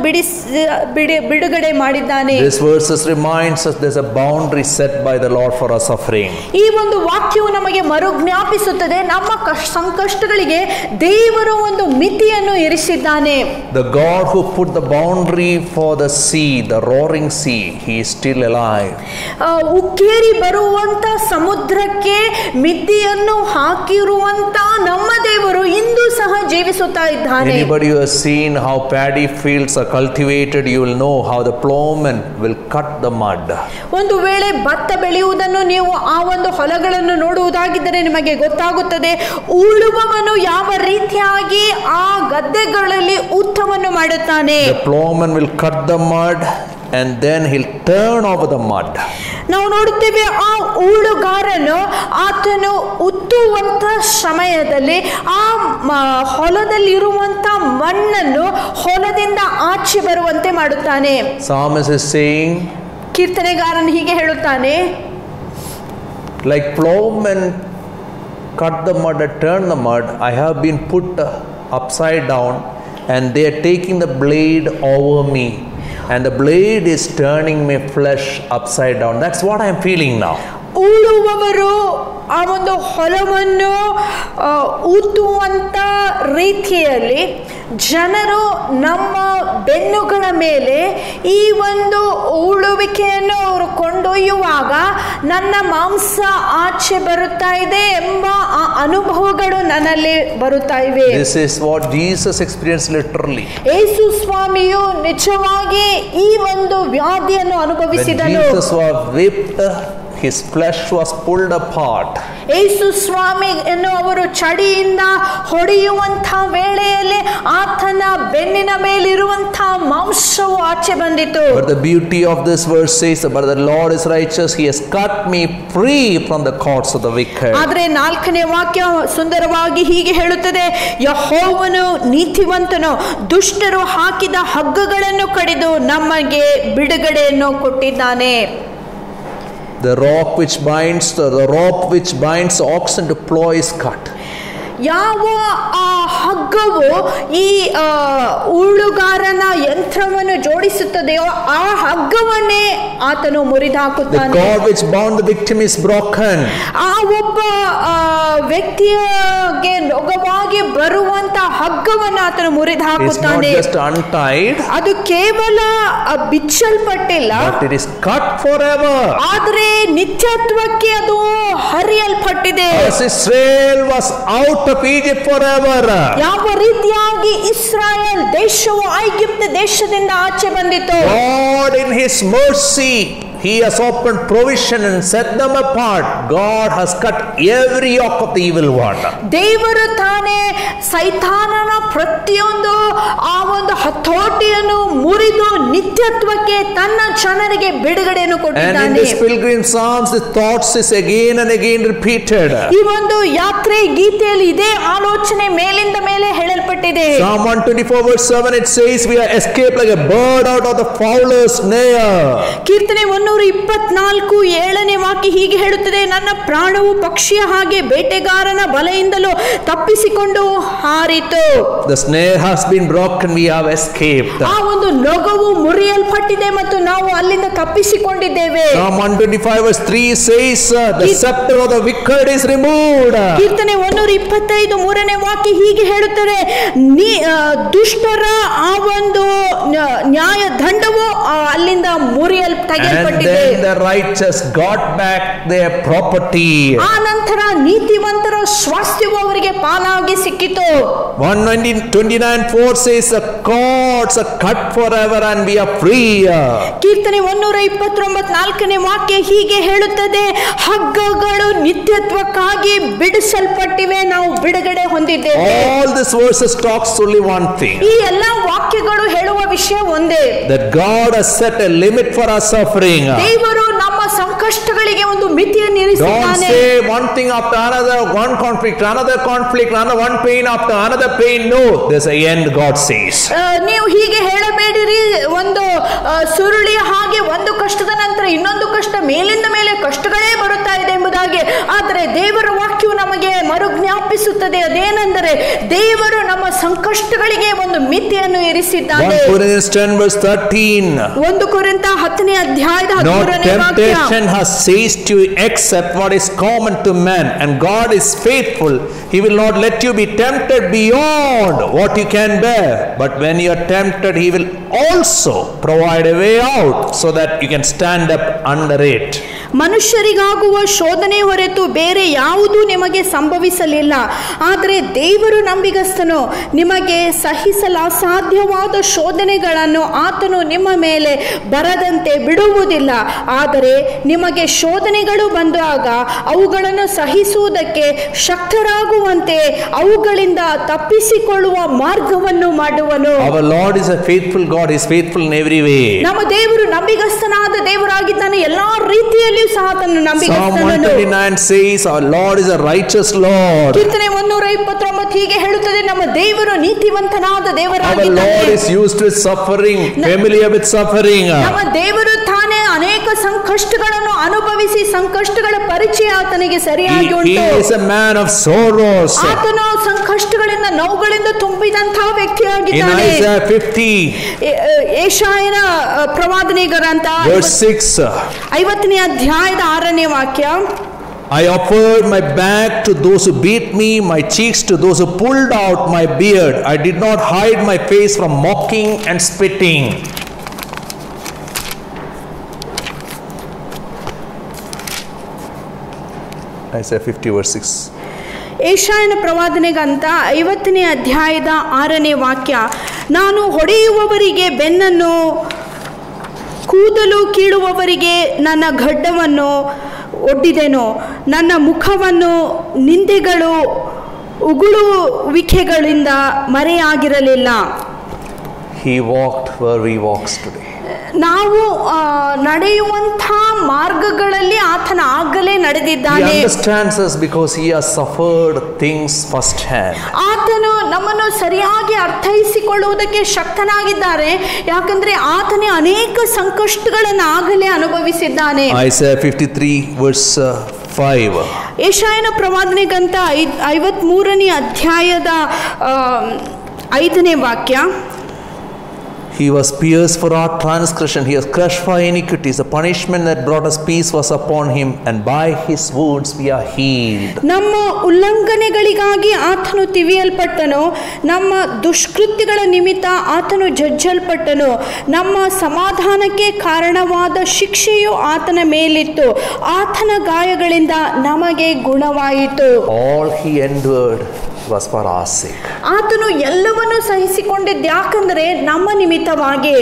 S1: ಬಿಡುಗಡೆ ಮಾಡಿದ್ದಾನೆ.
S2: This verses reminds us there's a boundary set by the Lord for our suffering.
S1: ಈ ಒಂದು ವಾಕ್ಯವು ನಮಗೆ ಮರುಜ್ಞಾಪಿಸುತ್ತದೆ, ನಮ್ಮ ಸಂಕಷ್ಟಗಳಿಗೆ ದೇವರು ಒಂದು ಮಿತಿಯನ್ನು ಇರಿಸಿದ್ದಾನೆ.
S2: The God who put the boundary for the sea, the roaring sea, he is still alive.
S1: ಉಕ್ಕೇರಿ ಬರುವಂತ ಸಮುದ್ರಕ್ಕೆ ಮಿತಿಯನ್ನು ಹಾಕಿರುವಂತ ನಮ್ಮ ದೇವರು ಇಂದು ಸಹ ಜೀವಿಸುತ್ತಾ ಇದ್ದಾನೆ.
S2: Anybody who has seen how paddy fields are cultivated, you will know how the plowman will cut the mud.
S1: ಒಂದು ವೇಳೆ ಭತ್ತ ಬೆಳೆಯುವುದನ್ನು ನೀವು ಆ ಒಂದು ಹೊಲಗಳನ್ನು ನೋಡುವುದಾಗಿದ್ದರೆ ನಿಮಗೆ ಗೊತ್ತಾಗುತ್ತದೆ, ಉಳುವವನು ಯಾವ ರೀತಿಯಾಗಿ ಆ ಗದ್ದೆಗಳಲ್ಲಿ ಉತ್ತಮವನ್ನು ಮಾಡುತ್ತಾನೆ.
S2: The plowman will cut the mud and then he'll turn over the mud.
S1: ನಾವು ನೋಡುತ್ತೇವೆ, ಆ ಉಳುಗಾರನು ಆತನು ಉತ್ತುವಂತ ಸಮಯದಲ್ಲಿ ಆ ಹೊಲದಲ್ಲಿರುವಂತ ಮಣ್ಣನ್ನು ಹೊಲದಿಂದ ಆಚೆ ಬರುವಂತೆ ಮಾಡುತ್ತಾನೆ.
S2: Psalmist is saying,
S1: ಕೀರ್ತನೆಗಾರನು ಹೀಗೆ ಹೇಳುತ್ತಾನೆ,
S2: like plowmen cut the mud and turn the mud, I have been put upside down and they are taking the blade over me and the blade is turning my flesh upside down. That's what I am feeling now.
S1: ಉಳುವವರು ಆ ಒಂದು ಹೊಲವನ್ನು ಊತುವಂತ ರೀತಿಯಲ್ಲಿ ಜನರು ನಮ್ಮ ಬೆನ್ನುಗಳ ಮೇಲೆ ಈ ಒಂದು ಉಳುವಿಕೆಯನ್ನು ಅವರು ಕೊಂಡೊಯ್ಯುವಾಗ ಮಾಡುವಾಗ ನನ್ನ ಮಾಂಸ ಆಚೆ ಬರುತ್ತಾ ಇದೆ ಎಂಬ ಆ ಅನುಭವಗಳು ನನ್ನಲ್ಲಿ ಬರುತ್ತಾ ಇವೆ.
S2: This is what Jesus experienced literally.
S1: ಯೇಸು ಸ್ವಾಮಿಯು ನಿಜವಾಗಿ ಈ ಒಂದು ವ್ಯಾಧಿಯನ್ನು
S2: When
S1: ಅನುಭವಿಸಿದನು.
S2: Jesus was whipped, his flesh was pulled apart.
S1: ಯೇಸು ಸ್ವಾಮಿಯನ್ನು ಅವರು ಚಡಿಯಿಂದ ಹೊಡೆಯುವಂಥ ವೇಳೆಯಲ್ಲಿ ಆತನ ಬೆನ್ನಿನ ಮೇಲಿರುವಂಥ ಮಾಂಸವು ಆಚೆ ಬಂದಿತು.
S2: But the beauty of this verse says, but the Lord is righteous, he has cut me free from the cords of the wicked.
S1: ಆದರೆ 4ನೇ ವಾಕ್ಯ ಸುಂದರವಾಗಿ ಹೀಗೆ ಹೇಳುತ್ತದೆ, ಯೆಹೋವನು ನೀತಿವಂತನು, ದುಷ್ಟರು ಹಾಕಿದ ಹಗ್ಗಗಳನ್ನು ಕಡಿದು ನಮಗೆ ಬಿಡುಗಡೆಯನ್ನು ಕೊಟ್ಟಿದ್ದಾನೆ.
S2: The rope which binds oxen to plow is cut.
S1: ಯಾವ ಆ ಹಗ್ಗವು ಈ ಉಳುಗಾರನ ಯಂತ್ರವನ್ನು ಜೋಡಿಸುತ್ತದೆಯೋ ಆ ಹಗ್ಗವನ್ನೇ ಆತನು ಮುರಿದು
S2: The
S1: ಹಾಕುತ್ತಾನೆ.
S2: cord which bound the victim is broken.
S1: ಆ ಒಬ್ಬ ವ್ಯಕ್ತಿಗೆ ನೊಗವಾಗಿ ಬರುವಂತ ಹಗ್ಗವನ್ನು ಆತನು ಮುರಿದು
S2: It's not
S1: ಹಾಕುತ್ತಾನೆ.
S2: just untied,
S1: ಅದು ಕೇವಲ ಬಿಚ್ಚಲ್ಪಟ್ಟಿಲ್ಲ,
S2: but it is cut forever.
S1: ಆದರೆ ನಿತ್ಯತ್ವಕ್ಕೆ ಅದು ಹರಿಯಲ್ಪಟ್ಟಿದೆ.
S2: As Israel was out of Egypt forever,
S1: ಯಾವ ರೀತಿಯಾಗಿ ಇಸ್ರಾಯೇಲ್ ದೇಶವು ಐಗುಪ್ತ ದೇಶದಿಂದ ಆಚೆ ಬಂದಿತು.
S2: God in his mercy, he has opened provision and set them apart. God has cut every yoke of the evil one.
S1: ದೇವರು ತಾನೇ ಸೈತಾನನ ಪ್ರತಿಯೊಂದು ಆ ಒಂದು ಹತೋಟಿಯನ್ನು ಮುರಿದು ನಿತ್ಯತ್ವಕ್ಕೆ ತನ್ನ ಜನರಿಗೆ ಬಿಡುಗಡೆಯನ್ನು
S2: And in
S1: ಕೊಟ್ಟಿದ್ದಾನೆ.
S2: this pilgrim psalms, the thoughts is again and again repeated.
S1: ಈ ಒಂದು ಯಾತ್ರೆ ಗೀತೆಯಲ್ಲಿ ಇದೇ ಆಲೋಚನೆ ಮೇಲಿಂದ ಮೇಲೆ ಹೇಳಲ್ಪಟ್ಟಿದೆ.
S2: Psalm 124 verse 7, it says, we are escaped like a bird out of the fowler's snare.
S1: ಕೀರ್ತನೆ 124:7ನೇ ವಾಕ್ಯ ಹೀಗೆ ಹೇಳುತ್ತದೆ, ನನ್ನ ಪ್ರಾಣವು ಪಕ್ಷಿಯ ಹಾಗೆ ಬೇಟೆಗಾರನ ಬಲೆಯಿಂದಲೂ ತಪ್ಪಿಸಿಕೊಂಡು ಹಾರಿತು.
S2: The snare has been broken, we have escaped.
S1: ಆ ಒಂದು ನೊಗವು ಮುರಿಯಲ್ಪಟ್ಟಿದೆ ಮತ್ತು ನಾವು ಅಲ್ಲಿಂದ ತಪ್ಪಿಸಿಕೊಂಡಿದ್ದೇವೆ.
S2: Psalm 125 verse 3 says, the scepter of the wicked is removed.
S1: ಕೀರ್ತನೆ 125:3ನೇ ವಾಕ್ಯ ಹೀಗೆ ಹೇಳುತ್ತದೆ, ದುಷ್ಟರ ಆ ಒಂದು ನ್ಯಾಯ ದಂಡವು ಅಲ್ಲಿಂದ
S2: And
S1: ತೆಗೆಯಲ್ಪಟ್ಟಿದೆ.
S2: then the righteous got back their property.
S1: ಆ ನಂತರ ನೀತಿವಂತರ ಸ್ವಾಸ್ಥ್ಯವು ಅವರಿಗೆ ಪಾಲಾಗಿ ಸಿಕ್ಕಿತು.
S2: 129:4 says, the cords are cut forever and we are free.
S1: ಕೀರ್ತನೆ 129:4ನೇ ವಾಕ್ಯ ಹೀಗೆ ಹೇಳುತ್ತದೆ, ಹಗ್ಗಗಳು ನಿತ್ಯತ್ವಕ್ಕಾಗಿ ಬಿಡಿಸಲ್ಪಟ್ಟಿವೆ, ನಾವು ಬಿಡುಗಡೆ ಹೊಂದಿದ್ದೇವೆ.
S2: All these verses talks only one thing,
S1: ಈ ಎಲ್ಲಾ ವಾಕ್ಯಗಳು ಹೇಳುವ ವಿಷಯ ಒಂದೇ,
S2: that God has set a limit for our suffering.
S1: ದೇವರು ನಮ್ಮ ಸಂಕಷ್ಟಗಳಿಗೆ ಒಂದು ಮಿತಿಯನ್ನು
S2: Don't
S1: ಇರಿಸಿದ್ದಾನೆ.
S2: say one thing after another, one conflict, another one pain after another pain. No, there's an end, God says.
S1: ನೀವು ಹೀಗೆ ಹೇಳಬೇಡಿರಿ, ಒಂದು ಸುರುಳಿಯ ಹಾಗೆ ಒಂದು ಕಷ್ಟದ ನಂತರ ಇನ್ನೊಂದು ಕಷ್ಟ, ಮೇಲಿಂದ ಮೇಲೆ ಕಷ್ಟಗಳೇ ಬರುತ್ತಾ ಇದೆ ಎಂಬುದಾಗಿ. ಆದರೆ ದೇವರ ವಾಕ್ಯವು ನಮಗೆ ಮರುಜ್ಞಾಪಿಸುತ್ತದೆ, ಅದೇನೆಂದರೆ ದೇವರು ನಮ್ಮ ಸಂಕಷ್ಟಗಳಿಗೆ ಒಂದು ಮಿತಿಯನ್ನು ಇರಿಸಿದ್ದಾನೆ.
S2: 1 Corinthians 10 verse 13.
S1: 1 ಕೊರಿಂಥ 10ನೇ ಅಧ್ಯಾಯದ
S2: No
S1: 13ನೇ ವಾಕ್ಯ.
S2: temptation has seized you except what is common to man, and God is faithful. He will not let you be tempted beyond what you can bear, but when you are tempted, he will also provide a way out so that you can stand up under it.
S1: ಮನುಷ್ಯರಿಗಾಗುವ ಶೋಧನೆ ಹೊರತು ಬೇರೆ ಯಾವುದೂ ನಿಮಗೆ ಸಂಭವಿಸಲಿಲ್ಲ. ಆದರೆ ದೇವರು ನಂಬಿಗಸ್ತನು, ನಿಮಗೆ ಸಹಿಸಲಾಸಾಧ್ಯವಾದ ಶೋಧನೆಗಳನ್ನು ಆತನು ನಿಮ್ಮ ಮೇಲೆ ಬರದಂತೆ ಬಿಡುವುದಿಲ್ಲ. ಆದರೆ ನಿಮಗೆ ಶೋಧನೆಗಳು ಬಂದಾಗ ಅವುಗಳನ್ನು ಸಹಿಸುವುದಕ್ಕೆ ಶಕ್ತರಾಗುವಂತೆ ಅವುಗಳಿಂದ ತಪ್ಪಿಸಿಕೊಳ್ಳುವ ಮಾರ್ಗವನ್ನು ಮಾಡುವನು.
S2: Our Lord is a faithful God. He is faithful in every way.
S1: ನಮ್ಮ ದೇವರು ನಂಬಿಗಸ್ತನಾದ ದೇವರಾಗಿದ್ದಾನೆ, ಎಲ್ಲಾ ರೀತಿಯಲ್ಲಿಯೂ ಸಹ ತನ್ನ
S2: Psalm
S1: ನಂಬಿಗಸ್ತನನು.
S2: 129 says, our Lord is a righteous Lord.
S1: ಕೀರ್ತನೆ 129 ಹೀಗೆ ಹೇಳುತ್ತದೆ, ನಮ್ಮ ದೇವರು ನೀತಿವಂತನಾದ
S2: Our
S1: ದೇವರಾಗಿದ್ದಾನೆ.
S2: Lord is used with suffering, familiar with suffering.
S1: ನಮ್ಮ ದೇವರು ತಾನೇ ಅನೇಕ ಸಂಕಷ್ಟಗಳನ್ನು ಅನುಭವಿಸಿ ಸಂಕಷ್ಟಗಳ ಪರಿಚಯ ಆತನಿಗೆ ಸರಿಯಾಗಿ
S2: He
S1: ಉಂಟು.
S2: is a man of sorrows.
S1: ಆತನು ಸಂಕಷ್ಟಗಳಿಂದ ನೋವುಗಳಿಂದ ತುಂಬಿದಂತಹ
S2: In
S1: ವ್ಯಕ್ತಿಯಾಗಿದ್ದಾನೆ.
S2: Isaiah 50
S1: ಯೆಶಾಯನ ಪ್ರವಾದನೆ ಗ್ರಂಥ
S2: verse 6,
S1: 50ನೇ ಅಧ್ಯಾಯದ 6ನೇ ವಾಕ್ಯ.
S2: I offered my back to those who beat me, my cheeks to those who pulled out my beard. I did not hide my face from mocking and spitting. Isaiah 50 verse 6.
S1: ಯೆಶಾಯನ ಪ್ರವಾದನೆ ಗ್ರಂಥ 50ನೇ ಅಧ್ಯಾಯದ 6ನೇ ವಾಕ್ಯ. ನಾನು ಹೊಡೆಯುವವರಿಗೆ ಬೆನ್ನನ್ನು, ಕೂದಲು ಕೀಳುವವರಿಗೆ ನನ್ನ ಗಡ್ಡವನ್ನು ಒಡ್ಡಿದೆನು, ನನ್ನ ಮುಖವನ್ನು ನಿಂದೆಗಳು ಉಗುಳುವಿಕೆಗಳಿಂದ ಮರೆಯಾಗಿರಲಿಲ್ಲ.
S2: He walked where we walks today.
S1: ನಾವು ನಡೆಯುವಂಥ ಮಾರ್ಗಗಳಲ್ಲಿ ಆತನ ಆಗಲೇ ನಡೆದಿದ್ದಾನೆ.
S2: He understands us because he has suffered things first hand.
S1: ಆತನು ನಮ್ಮನ್ನು ಸರಿಯಾಗಿ ಅರ್ಥೈಸಿಕೊಳ್ಳುವುದಕ್ಕೆ ಶಕ್ತನಾಗಿದ್ದಾರೆ, ಯಾಕಂದ್ರೆ ಆತನೇ ಅನೇಕ ಸಂಕಷ್ಟಗಳನ್ನು ಆಗಲೇ ಅನುಭವಿಸಿದ್ದಾನೆ.
S2: Isaiah 53 verse 5.
S1: ಯೆಶಾಯನ ಪ್ರವಾದನೆ ಗ್ರಂಥ 53ನೇ ಅಧ್ಯಾಯದ 5ನೇ ವಾಕ್ಯ.
S2: He was pierced for our transgression, he was crushed for iniquities. The punishment that brought us peace was upon him, and by his wounds we are healed.
S1: ನಮ್ಮ ಉಲ್ಲಂಘನೆಗಳಿಗಾಗಿ ಆತನು ತಿವಿಯಲ್ಪಟ್ಟನು, ನಮ್ಮ ದುಷ್ಕೃತ್ಯಗಳ ನಿಮಿತ್ತ ಆತನು ಜಜ್ಜಲ್ಪಟ್ಟನು, ನಮ್ಮ ಸಮಾಧಾನಕ್ಕೆ ಕಾರಣವಾದ ಶಿಕ್ಷೆಯು ಆತನ ಮೇಲಿತ್ತು, ಆತನ ಗಾಯಗಳಿಂದ ನಮಗೆ ಗುಣವಾಯಿತು.
S2: All he endured was for our sake.
S1: ಆತನು ಎಲ್ಲವನ್ನು ಸಹಿಸಿಕೊಂಡಿದ್ದ ಯಾಕಂದ್ರೆ ನಮ್ಮ ನಿಮಿತ್ತವಾಗಿ.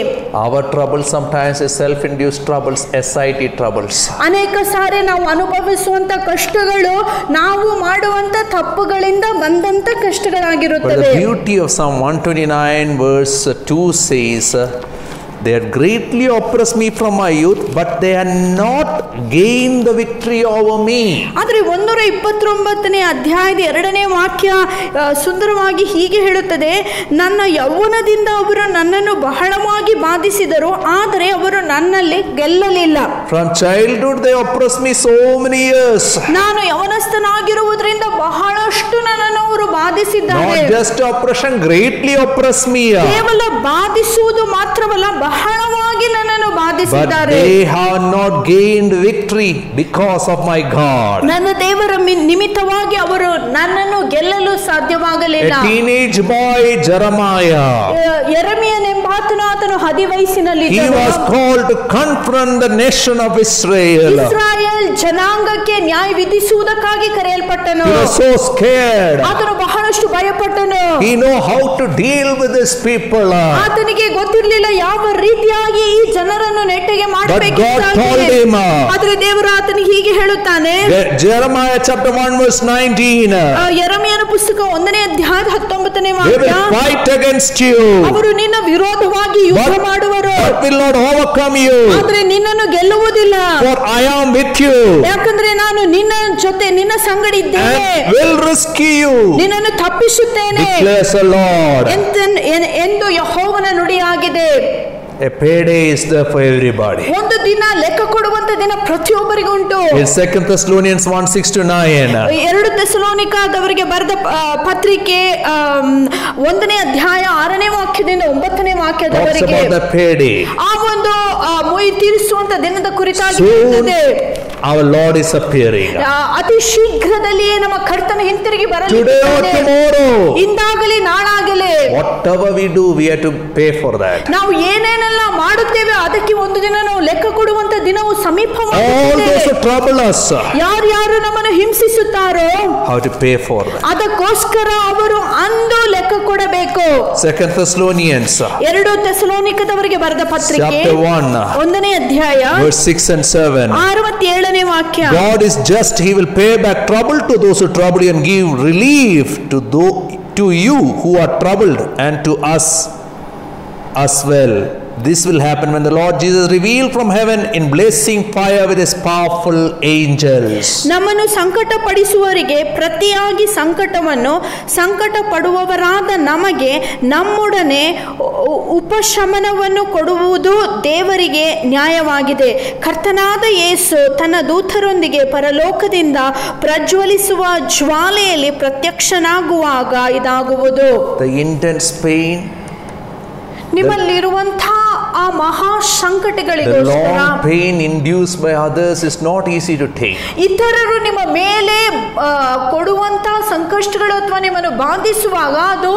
S2: Our troubles sometimes is self-induced troubles, SIT troubles.
S1: ಅನೇಕ ಸಾರಿ ನಾವು ಅನುಭವಿಸುವಂತ ಕಷ್ಟಗಳು ನಾವು ಮಾಡುವಂತ ತಪ್ಪುಗಳಿಂದ ಬಂದಂತ ಕಷ್ಟಗಳಾಗಿರುತ್ತವೆ.
S2: But the beauty of Psalm 129 verse 2 says, they had greatly oppressed me from my youth, but they had not gained the victory over me.
S1: ಆದರೆ 129ನೇ ಅಧ್ಯಾಯದ 2ನೇ ವಾಕ್ಯ ಸುಂದರವಾಗಿ ಹೀಗೆ ಹೇಳುತ್ತದೆ, ನನ್ನ ಯೌವನದಿಂದ ಅವರು ನನ್ನನ್ನು ಬಹಳವಾಗಿ ಬಾಧಿಸಿದರು, ಆದರೆ ಅವರು ನನ್ನಲ್ಲಿ ಗೆಲ್ಲಲಿಲ್ಲ.
S2: From childhood they oppressed me so many years.
S1: ನಾನು ಯೌವನಸ್ಥನಾಗಿರುವುದರಿಂದ ಬಹಳಷ್ಟು ನನ್ನನ್ನು ಅವರು ಬಾಧಿಸಿದ್ದಾರೆ.
S2: Not just oppression, greatly oppressed me.
S1: ಕೇವಲ ಬಾಧಿಸುವುದು ಮಾತ್ರವಲ್ಲ, ಬಹಳವಾಗಿ ನನ್ನನ್ನು ಬಾಧಿಸಿದ್ದಾರೆ.
S2: But they have not gained victory because of my God.
S1: ನನ್ನ ದೇವರ ನಿಮಿತ್ತವಾಗಿ ಅವರು ನನ್ನನ್ನು ಗೆಲ್ಲಲು ಸಾಧ್ಯವಾಗಲಿಲ್ಲ.
S2: A teenage boy Jeremiah,
S1: ಯೆರೆಮೀಯನೆಂಬಾತನು ಆತನು 10 ವಯಸ್ಸಿನಲ್ಲಿದ್ದನು.
S2: he was called to confront the nation of Israel.
S1: Israel ಜನಾಂಗಕ್ಕೆ ನ್ಯಾಯ ವಿಧಿಸುವುದಕ್ಕಾಗಿ ಕರೆಯಲ್ಪಟ್ಟನು.
S2: He was so scared.
S1: ಆತನು ಬಹಳಷ್ಟು ಭಯಪಟ್ಟನು.
S2: He know how to deal with his people.
S1: ಆತನಿಗೆ ಗೊತ್ತಿರಲಿಲ್ಲ ಯಾವ ರೀತಿಯಾಗಿ ಈ ಜನರನ್ನು ನೆಟ್ಟಗೆ ಮಾಡಬೇಕು. ಆದರೆ ದೇವರು ಆತನಿಗೆ ಹೀಗೆ ಹೇಳುತ್ತಾನೆ.
S2: Jeremiah chapter 1 verse 19.
S1: ಯೆರೆಮೀಯನ ಪುಸ್ತಕ 1ನೇ ಅಧ್ಯಾಯದ 19ನೇ ವಾಕ್ಯ.
S2: They will fight against you.
S1: ಅವರು ನಿನ್ನ ವಿರೋಧವಾಗಿ ಯುದ್ಧ ಮಾಡುವರು.
S2: But will not overcome you.
S1: ಆದರೆ ನಿನ್ನನ್ನು ಗೆಲ್ಲುವುದಿಲ್ಲ.
S2: For I am with you.
S1: ಯಾಕಂದ್ರೆ ನಾನು ನಿನ್ನ ಜೊತೆ ನಿನ್ನ ಸಂಗಡ ಇದ್ದೇನೆ.
S2: And will rescue you.
S1: ನಿನ್ನನ್ನು ತಪ್ಪಿಸುತ್ತೇನೆ.
S2: Declares the Lord.
S1: ಎಂದು ಯೆಹೋವನ ನುಡಿಯಾಗಿದೆ.
S2: A payday is there for everybody.
S1: ಒಂದು ದಿನ ಲೆಕ್ಕ ಕೊಡುವಂತ ದಿನ ಪ್ರತಿಯೊಬ್ಬರಿಗೂ ಉಂಟು.
S2: In 2 Thessalonians 1:6-9.
S1: 2 ಥೆಸಲೋನಿಕದವರಿಗೆ ಬರೆದ ಪತ್ರಿಕೆ 1ನೇ ಅಧ್ಯಾಯ 6ನೇ ವಾಕ್ಯದಿಂದ 9ನೇ ವಾಕ್ಯದವರೆಗೆ
S2: ಆ
S1: ಒಂದು ಮೊಯಿ ತೀರಿಸುವಂತ ದಿನದ ಕುರಿತಾಗಿ ಹೇಳುತ್ತದೆ.
S2: Our Lord is appearing.
S1: ಅತಿ ಶೀಘ್ರದಲ್ಲಿಯೇ ನಮ್ಮ ಕರ್ತನ ಹಿಂತಿರುಗಿ
S2: Today or tomorrow.
S1: ಇಂದಾಗಲಿ ನಾಳಾಗಲಿ.
S2: Whatever we do, we have to pay for that.
S1: ನಾವು ಏನೇನೆಲ್ಲ ಮಾಡುತ್ತೇವೆ ಅದಕ್ಕೆ ಒಂದು ದಿನ ನಾವು ಲೆಕ್ಕ ಕೊಡುವಂತ ದಿನವು ಸಮೀಪವಾಗಿದೆ.
S2: All those who trouble us,
S1: ಯಾರು ನಮ್ಮನ್ನು ಹಿಂಸಿಸುತ್ತಾರೋ,
S2: how to pay for that.
S1: ಅದಕ್ಕೋಸ್ಕರ ಅವರು ಅಂದು ಲೆಕ್ಕ ಕೊಡಬೇಕು.
S2: 2 Thessalonians
S1: 2 ಥೆಸಲೋನಿಕದವರಿಗೆ ಬರೆದ ಪತ್ರಿಕೆ
S2: chapter 1
S1: 1ನೇ ಅಧ್ಯಾಯ
S2: verse 6 and 7.
S1: 6 ಮತ್ತು 7ನೇ ವಾಕ್ಯ.
S2: God is just, he will pay back trouble to those who trouble you and give relief to you who are troubled, and to us as well. This will happen when the Lord Jesus revealed from heaven in blazing fire with his powerful angels.
S1: ನಮ್ಮನ್ನು ಸಂಕಟ ಪಡಿಸುವವರಿಗೆ ಪ್ರತಿಯಾಗಿ ಸಂಕಟವನ್ನು ಸಂಕಟ ಪಡುವವರಾದ ನಮಗೆ ನಮ್ಮೊಡನೆ ಉಪಶಮನವನ್ನು ಕೊಡುವುದು ದೇವರಿಗೆ ನ್ಯಾಯವಾಗಿದೆ. ಕರ್ತನಾದ ಯೇಸು ತನ್ನ ದೂತರೊಂದಿಗೆ ಪರಲೋಕದಿಂದ ಪ್ರಜ್ವಲಿಸುವ ಜ್ವಾಲೆಯಲ್ಲಿ ಪ್ರತ್ಯಕ್ಷನಾಗುವಾಗ ಇದಾಗುವುದು.
S2: The intense pain,
S1: ನಿಮ್ಮಲ್ಲಿರುವಂಥ ಆ ಮಹಾ
S2: The
S1: ಸಂಕಟಗಳಿಗೋಸ್ಕರ
S2: long pain induced by others is not easy to take.
S1: ಇತರರು ನಿಮ್ಮ ಮೇಲೆ ಕೊಡುವಂತ ಸಂಕಷ್ಟಗಳು ಅಥವಾ ನಿಮ್ಮನ್ನು ಬಾಧಿಸುವಾಗ ಅದು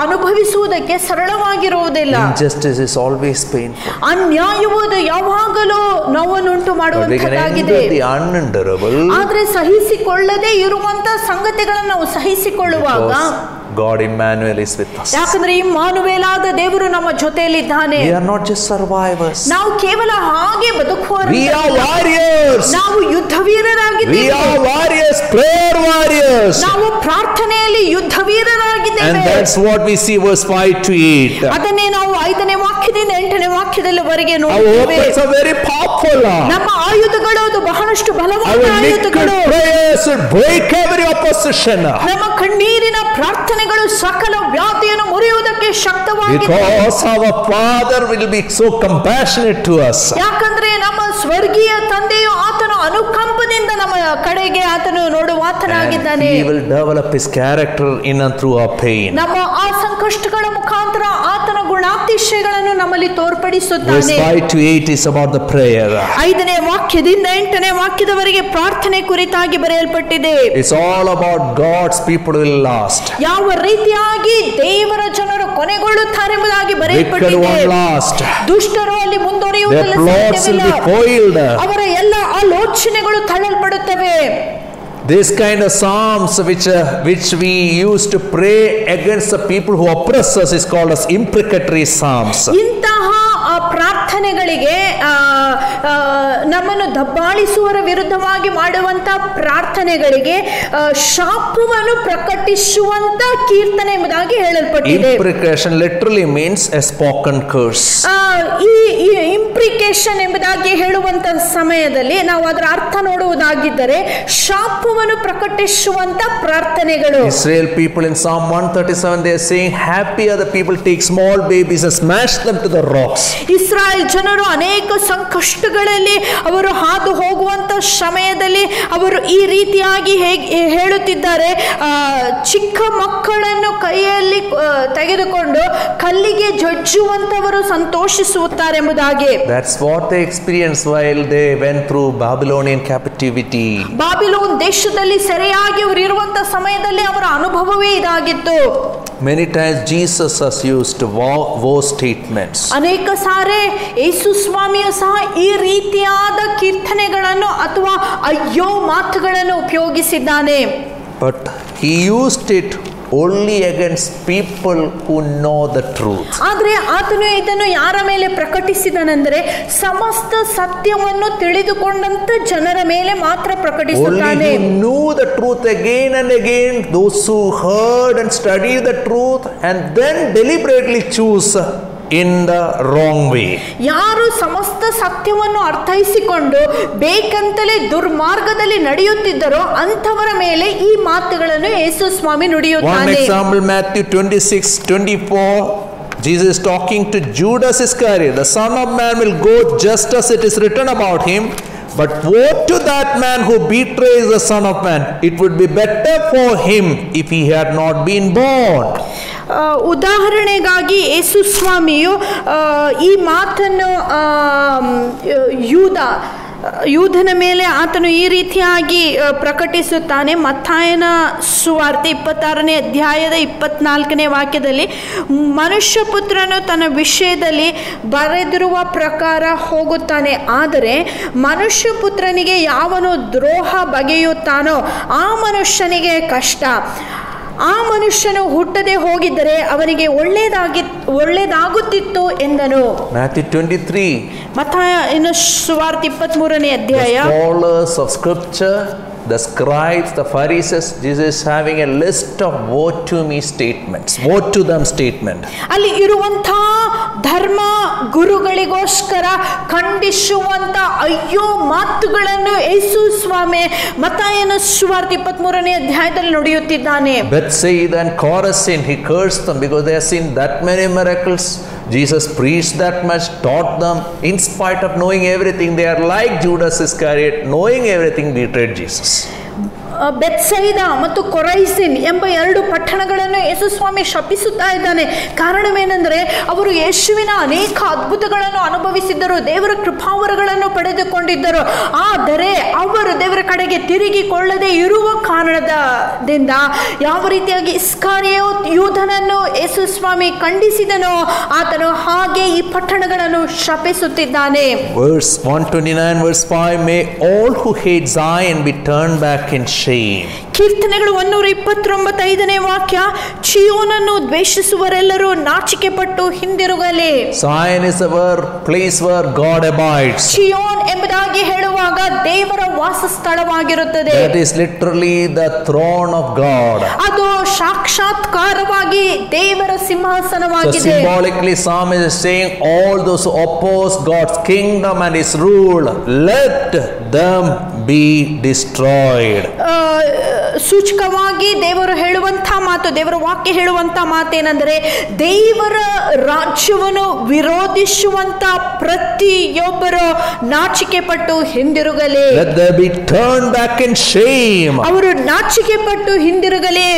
S1: ಅನುಭವಿಸುವುದಕ್ಕೆ ಸರಳವಾಗಿರುವುದಿಲ್ಲ.
S2: Injustice is always painful.
S1: ಅನ್ಯಾಯವು ಯಾವಾಗಲೂ ನೋವನ್ನುಂಟು ಮಾಡುವಂತದ್ದಾಗಿದೆ.
S2: The unendurable.
S1: ಆದ್ರೆ ಸಹಿಸಿಕೊಳ್ಳದೆ ಇರುವಂತ ಸಂಗತಿಗಳನ್ನು ನಾವು ಸಹಿಸಿಕೊಳ್ಳುವಾಗ
S2: God Emmanuel is with us.
S1: ಯಾಕಂದ್ರೆ ಇಮ್ಮಾನುವೇಲಾದ ದೇವರು ನಮ್ಮ ಜೊತೆಯಲ್ಲಿದ್ದಾನೆ.
S2: We are not just survivors.
S1: ನಾವು ಕೇವಲ ಹಾಗೆ ಬದುಕುವವರಲ್ಲ.
S2: We are warriors.
S1: ನಾವು ಯುದ್ಧವೀರರಾಗಿದ್ದೇವೆ.
S2: We are warriors, prayer warriors.
S1: ನಾವು ಪ್ರಾರ್ಥನೆಯಲ್ಲಿ ಯುದ್ಧವೀರರಾಗಿದ್ದೇವೆ.
S2: And that's what we see verse 5 to 8.
S1: ಅದನ್ನೇ ನಾವು 5ನೇ ವಾಕ್ಯದಿಂದ 8ನೇ ವಾಕ್ಯದವರೆಗೆ
S2: Our
S1: ನೋಡುತ್ತೇವೆ.
S2: weapons are very powerful.
S1: ನಮ್ಮ ಆಯುಧಗಳು ಅದು ಬಹಳಷ್ಟು ಬಲವಾದ
S2: Our
S1: ಆಯುಧಗಳು.
S2: liquid prayers will break every opposition.
S1: ನಮ್ಮ ಕಣ್ಣೀರಿನ ಪ್ರಾರ್ಥನೆಗಳು ಸಕಲ ವ್ಯಾಧಿಯನ್ನು ಮುರಿಯುವುದಕ್ಕೆ ಶಕ್ತವಾಗಿದೆ.
S2: Because our Father will be so compassionate to us.
S1: ಯಾಕಂದ್ರೆ ನಮ್ಮ ಸ್ವರ್ಗೀಯ ತಂದೆಯು ಆತನು ಅನುಕಂಪದಿಂದ ನಮ್ಮ ಕಡೆಗೆ ಆತನು ನೋಡುವಾತನಾಗಿದ್ದಾನೆ.
S2: He will develop his character in and through our pain.
S1: ನಮ್ಮ ಆ ಸಂಕಷ್ಟಗಳ ಮುಖಾಂತರ ಆತನ ಗುಣಾತಿಶಯಗಳನ್ನು ನಮ್ಮಲ್ಲಿ ತೋರ್ಪಡಿಸುತ್ತಾನೆ.
S2: Verse 5 to 8 is about the prayer.
S1: 5ನೇ ವಾಕ್ಯದಿಂದ 8ನೇ ವಾಕ್ಯದವರೆಗೆ ಪ್ರಾರ್ಥನೆ ಕುರಿತಾಗಿ ಬರೆಯಲ್ಪಟ್ಟಿದೆ.
S2: It's all about God's people will last.
S1: ಯಾವ ರೀತಿಯಾಗಿ ದೇವರ ಜನರು ಕೊನೆಗೊಳ್ಳುತ್ತಾರೆ ಎಂಬುದಾಗಿ ಬರೆಯಲ್ಪಟ್ಟಿದೆ. ದುಷ್ಟರು ಅಲ್ಲಿ ಮುಂದುವರಿಯುವುದಿಲ್ಲ. ಅವರ ಎಲ್ಲ ಆಲೋಚನೆಗಳು ತಳ್ಳಲ್ಪಡುತ್ತವೆ.
S2: This kind of psalms which we use to pray against the people who oppress us is called as imprecatory psalms.
S1: ಇಂತಹ ಪ್ರಾರ್ಥನೆಗಳಿಗೆ ನಮ್ಮನ್ನು ದಬ್ಬಾಳಿಸುವರ ವಿರುದ್ಧವಾಗಿ ಮಾಡುವಂತ ಪ್ರಾರ್ಥನೆಗಳಿಗೆ ಶಾಪವನ್ನು ಪ್ರಕಟಿಸುವಂತ ಕೀರ್ತನೆ ಎಂಬುದಾಗಿ ಹೇಳಲ್ಪಟ್ಟಿದೆ.
S2: Imprecation literally means a spoken curse.
S1: ಈ ಇಂಪ್ರಿಕೇಶನ್ ಎಂಬುದಾಗಿ ಹೇಳುವಂತ ಸಮಯದಲ್ಲಿ ನಾವು ಅದರ ಅರ್ಥ ನೋಡುವುದಾಗಿದ್ದರೆ ಶಾಪವನ್ನು ಪ್ರಕಟಿಸುವಂತ ಪ್ರಾರ್ಥನೆಗಳು.
S2: Israel people in Psalm 137 they are saying happy are the people take small babies and smash them to the rocks.
S1: Israel ಜನರು ಅನೇಕ ಸಂಕಷ್ಟಗಳಲ್ಲಿ ಅವರು ಹಾದು ಹೋಗುವಂತ ಸಮಯದಲ್ಲಿ ಅವರು ಈ ರೀತಿಯಾಗಿ ಹೇಳುತ್ತಿದ್ದಾರೆ, ಚಿಕ್ಕ ಮಕ್ಕಳನ್ನು ಕೈಯಲ್ಲಿ ತೆಗೆದುಕೊಂಡು ಕಲ್ಲಿಗೆ ಜಜ್ಜುವಂತವರು ಸಂತೋಷಿಸುತ್ತಾರೆ ಎಂಬುದಾಗಿ.
S2: That's what they experienced while they went through Babylonian captivity.
S1: Babylon ದೇಶದಲ್ಲಿ ಸೆರೆಯಾಗಿ ಅವರು ಇರುವಂತ ಸಮಯದಲ್ಲಿ ಅವರ ಅನುಭವವೇ ಇದಾಗಿತ್ತು.
S2: Many times Jesus has used woe statements.
S1: ಅನೇಕ ಸಾರಿ ಯೇಸು ಸ್ವಾಮಿಯು ಸಹ ಈ ರೀತಿಯಾದ ಕೀರ್ತನೆಗಳನ್ನು ಅಥವಾ ಅಯ್ಯೋ ಮಾತುಗಳನ್ನು ಉಪಯೋಗಿಸಿದ್ದಾನೆ.
S2: But he used it only against people who know the truth.
S1: ಆದರೆ ಆತನು ಇದನ್ನು ಯಾರ ಮೇಲೆ ಪ್ರಕಟಿಸಿದನೆಂದರೆ ಸಮಸ್ತ ಸತ್ಯವನ್ನು ತಿಳಿದುಕೊಂಡಂತ ಜನರ ಮೇಲೆ ಮಾತ್ರ ಪ್ರಕಟಿಸುತ್ತಾನೆ.
S2: Only who knew the truth again and again, those who heard and studied the truth and then deliberately choose in the wrong way.
S1: ಯಾರು ಸಮಸ್ತ ಸತ್ಯವನ್ನು ಅರ್ಥೈಸಿಕೊಂಡು ಬೇಕಂತಲೇ ದುರ್ಮಾರ್ಗದಲ್ಲಿ ನಡೆಯುತ್ತಿದ್ದರೋ ಅಂಥವರ ಮೇಲೆ ಈ ಮಾತುಗಳನ್ನು ಯೇಸು ಸ್ವಾಮಿ ನುಡಿಯುತ್ತಾನೆ.
S2: One example, Matthew 26:24. Jesus is talking to Judas Iscariot. The Son of Man will go just as it is written about him. But woe to that man who betrays the Son of Man. It would be better for him if he had not been born.
S1: ಉದಾಹರಣೆಗಾಗಿ ಯೇಸು ಸ್ವಾಮಿಯು ಈ ಮಾತನ್ನು ಯೂದನ ಮೇಲೆ ಆತನು ಈ ರೀತಿಯಾಗಿ ಪ್ರಕಟಿಸುತ್ತಾನೆ. ಮತ್ತಾಯನ ಸುವಾರ್ತೆ 26ನೇ ಅಧ್ಯಾಯದ 24ನೇ ವಾಕ್ಯದಲ್ಲಿ, ಮನುಷ್ಯ ಪುತ್ರನು ತನ್ನ ವಿಷಯದಲ್ಲಿ ಬರೆದಿರುವ ಪ್ರಕಾರ ಹೋಗುತ್ತಾನೆ, ಆದರೆ ಮನುಷ್ಯ ಪುತ್ರನಿಗೆ ಯಾವನು ದ್ರೋಹ ಬಗೆಯುತ್ತಾನೋ ಆ ಮನುಷ್ಯನಿಗೆ ಕಷ್ಟ. ಆ ಮನುಷ್ಯನು ಹುಟ್ಟದೆ ಹೋಗಿದ್ದರೆ ಅವನಿಗೆ ಒಳ್ಳೆಯದಾಗುತ್ತಿತ್ತು ಎಂದನು.
S2: Matthew 23.
S1: ಮತ್ತಾಯನ ಸುವಾರ್ತೆ 23ನೇ ಅಧ್ಯಾಯ.
S2: The scholars of scripture, the scribes, the Pharisees, Jesus is having a list of woe to me statements. Woe to them statement.
S1: ಅಲ್ಲಿ ಇರುವಂತ ಧರ್ಮ ಗುರುಗಳಿಗೋಸ್ಕರ ಖಂಡಿಸುವಂತ ಅಯ್ಯೋ ಮಾತುಗಳನ್ನು ಯೇಸು ಸ್ವಾಮಿ ಮತ್ತಾಯನ ಸುವಾರ್ತೆ 23ನೇ ಅಧ್ಯಾಯದಲ್ಲಿ ನುಡಿಯುತ್ತಿದ್ದಾನೆ.
S2: Bethsaida and Chorazin, he cursed them because they have seen that many miracles. Jesus preached that much, taught them. In spite of knowing everything, they are like Judas Iscariot, knowing everything, betrayed Jesus.
S1: ಬೆತ್ಸೈದ ಮತ್ತು ಕೊರೈಸಿನ್ ಎಂಬ 2 ಪಟ್ಟಣಗಳನ್ನು ಯೇಸು ಸ್ವಾಮಿ ಶಪಿಸುತ್ತಾ ಇದ್ದಾನೆ. ಕಾರಣವೇನೆಂದರೆ ಅವರು ಯೇಸುವಿನ ಅನೇಕ ಅದ್ಭುತಗಳನ್ನು ಅನುಭವಿಸಿದ್ದರು, ದೇವರ ಕೃಪಾವರಗಳನ್ನು ಪಡೆದುಕೊಂಡಿದ್ದರು. ಆದರೆ ಅವರು ದೇವರ ಕಡೆಗೆ ತಿರುಗಿಕೊಳ್ಳದೆ ಇರುವ ಕಾರಣದಿಂದ ಯಾವ ರೀತಿಯಾಗಿ ಇಸ್ಕರಿಯೋತ್ ಯೂದನನ್ನು ಯೇಸು ಸ್ವಾಮಿ ಖಂಡಿಸಿದನೋ ಆತನು ಹಾಗೆ ಈ ಪಟ್ಟಣಗಳನ್ನು ಶಪಿಸುತ್ತಿದ್ದಾನೆ.
S2: Verse 129 verse 5, may all who hate Zion be turned back in shame.
S1: ಕೀರ್ತನೆಗಳು 129ನೇ ವಾಕ್ಯ, ಚೀಯೋನನ್ನು ದ್ವೇಷಿಸುವರೆಲ್ಲರೂ ನಾಚಿಕೆ ಪಟ್ಟು ಹಿಂದಿರುಗಲಿ.
S2: Zion is a place where God abides.
S1: ಚೀಯೋನ್ ಎಂಬುದಾಗಿ ಹೇಳುವಾಗ ದೇವರ ವಾಸಸ್ಥಳವಾಗಿರುತ್ತದೆ.
S2: That is literally the throne of God.
S1: ಅದು ಸಾಕ್ಷಾತ್ಕಾರವಾಗಿ ದೇವರ ಸಿಂಹಾಸನವಾಗಿದೆ.
S2: So symbolically psalmist is saying all those who oppose God's kingdom and his rule, let them be destroyed.
S1: ಸೂಚಕವಾಗಿ ದೇವರು ಹೇಳುವಂತ ಮಾತು, ದೇವರ ವಾಕ್ಯ ಹೇಳುವಂತ ಮಾತೇನೆಂದರೆ ದೇವರ ರಾಜ್ಯವನ್ನು ವಿರೋಧಿಸುವಂತ ಪ್ರತಿಯೊಬ್ಬರು ನಾಚಿಕೆ ಪಟ್ಟು ಹಿಂದಿರುಗಲಿ.
S2: Let them be turned back in shame.
S1: ಅವರು ನಾಚಿಕೆ ಪಟ್ಟು ಹಿಂದಿರುಗಲಿ,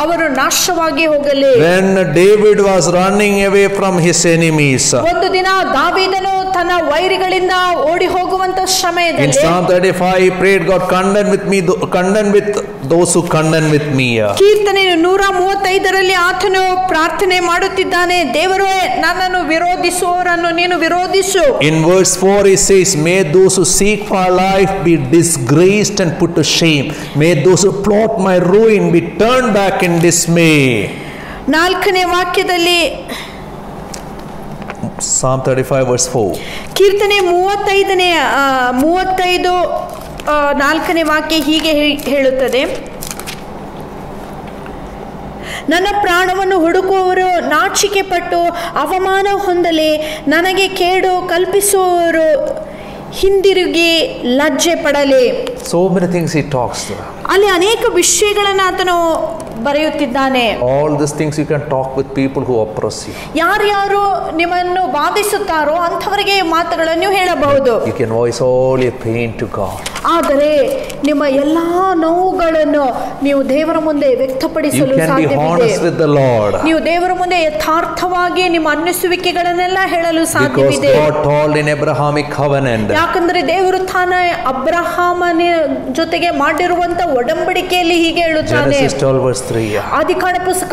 S1: ಅವರು ನಾಶವಾಗಿ ಹೋಗಲಿ.
S2: When David was running away from his enemies,
S1: ಒಂದು ದಿನ ದಾವೀದನು ತನ್ನ ವೈರಿಗಳಿಂದ ಓಡಿ ಹೋಗುವಂತ ಸಮಯದಲ್ಲಿ
S2: in Psalm 35 he prayed, God contend with those who contend with me.
S1: ಕೀರ್ತನೆ 135ರಲ್ಲಿ ಆತನು ಪ್ರಾರ್ಥನೆ ಮಾಡುತ್ತಿದ್ದಾನೆ, ದೇವರೇ ನನ್ನನ್ನು ವಿರೋಧಿಸುವವರನ್ನು ನೀನು ವಿರೋಧಿಸು.
S2: In verse 4 he says, may those who seek for life be disgraced and put to shame, may those who plot my ruin be turned back in dismay.
S1: 4ನೇ ವಾಕ್ಯದಲ್ಲಿ
S2: Psalm 35 verse 4,
S1: ಕೀರ್ತನೆ 35 4ನೇ ವಾಕ್ಯ ಹೀಗೆ ಹೇಳುತ್ತದೆ, ನನ್ನ ಪ್ರಾಣವನ್ನು ಹುಡುಕುವವರು ನಾಚಿಕೆ ಪಟ್ಟು ಅವಮಾನ ಹೊಂದಲಿ, ನನಗೆ ಕೇಡು ಕಲ್ಪಿಸುವವರು ಹಿಂದಿರುಗಿ ಲಜ್ಜೆ ಪಡಲಿ.
S2: so many things he talks to.
S1: ಅಲ್ಲಿ ಅನೇಕ ವಿಷಯಗಳನ್ನು ಆತನು ಬರೆಯುತ್ತಿದ್ದಾನೆ.
S2: All these things you can talk with people who oppress you.
S1: ಯಾರ್ಯಾರು ನಿಮ್ಮನ್ನು ಬಾಧಿಸುತ್ತಾರೋ ಅಂಥವರಿಗೆ ಮಾತುಗಳನ್ನು ಹೇಳಬಹುದು.
S2: You can voice all your pain to God.
S1: ಆದರೆ ನಿಮ್ಮ ಎಲ್ಲಾ ನೋವುಗಳನ್ನು ನೀವು ದೇವರ ಮುಂದೆ ವ್ಯಕ್ತಪಡಿಸಲು
S2: You can be honest with the Lord.
S1: ನೀವು ದೇವರ ಮುಂದೆ ಯಥಾರ್ಥವಾಗಿ ನಿಮ್ಮ ಅನ್ನಿಸುವಿಕೆಗಳನ್ನೆಲ್ಲ ಹೇಳಲು ಸಾಧ್ಯವಿದೆ.
S2: Because God told in Abrahamic covenant.
S1: ಯಾಕಂದ್ರೆ ದೇವರು ತಾನೇ ಅಬ್ರಹಾಮನ ಜೊತೆಗೆ ಮಾಡಿರುವಂತ ಒಡಂಬಡಿಕೆಯಲ್ಲಿ ಹೀಗೆ ಹೇಳುತ್ತಾನೆ.
S2: Genesis 12 verse 3.
S1: ಆದಿಕಾಂಡ ಪುಸ್ತಕ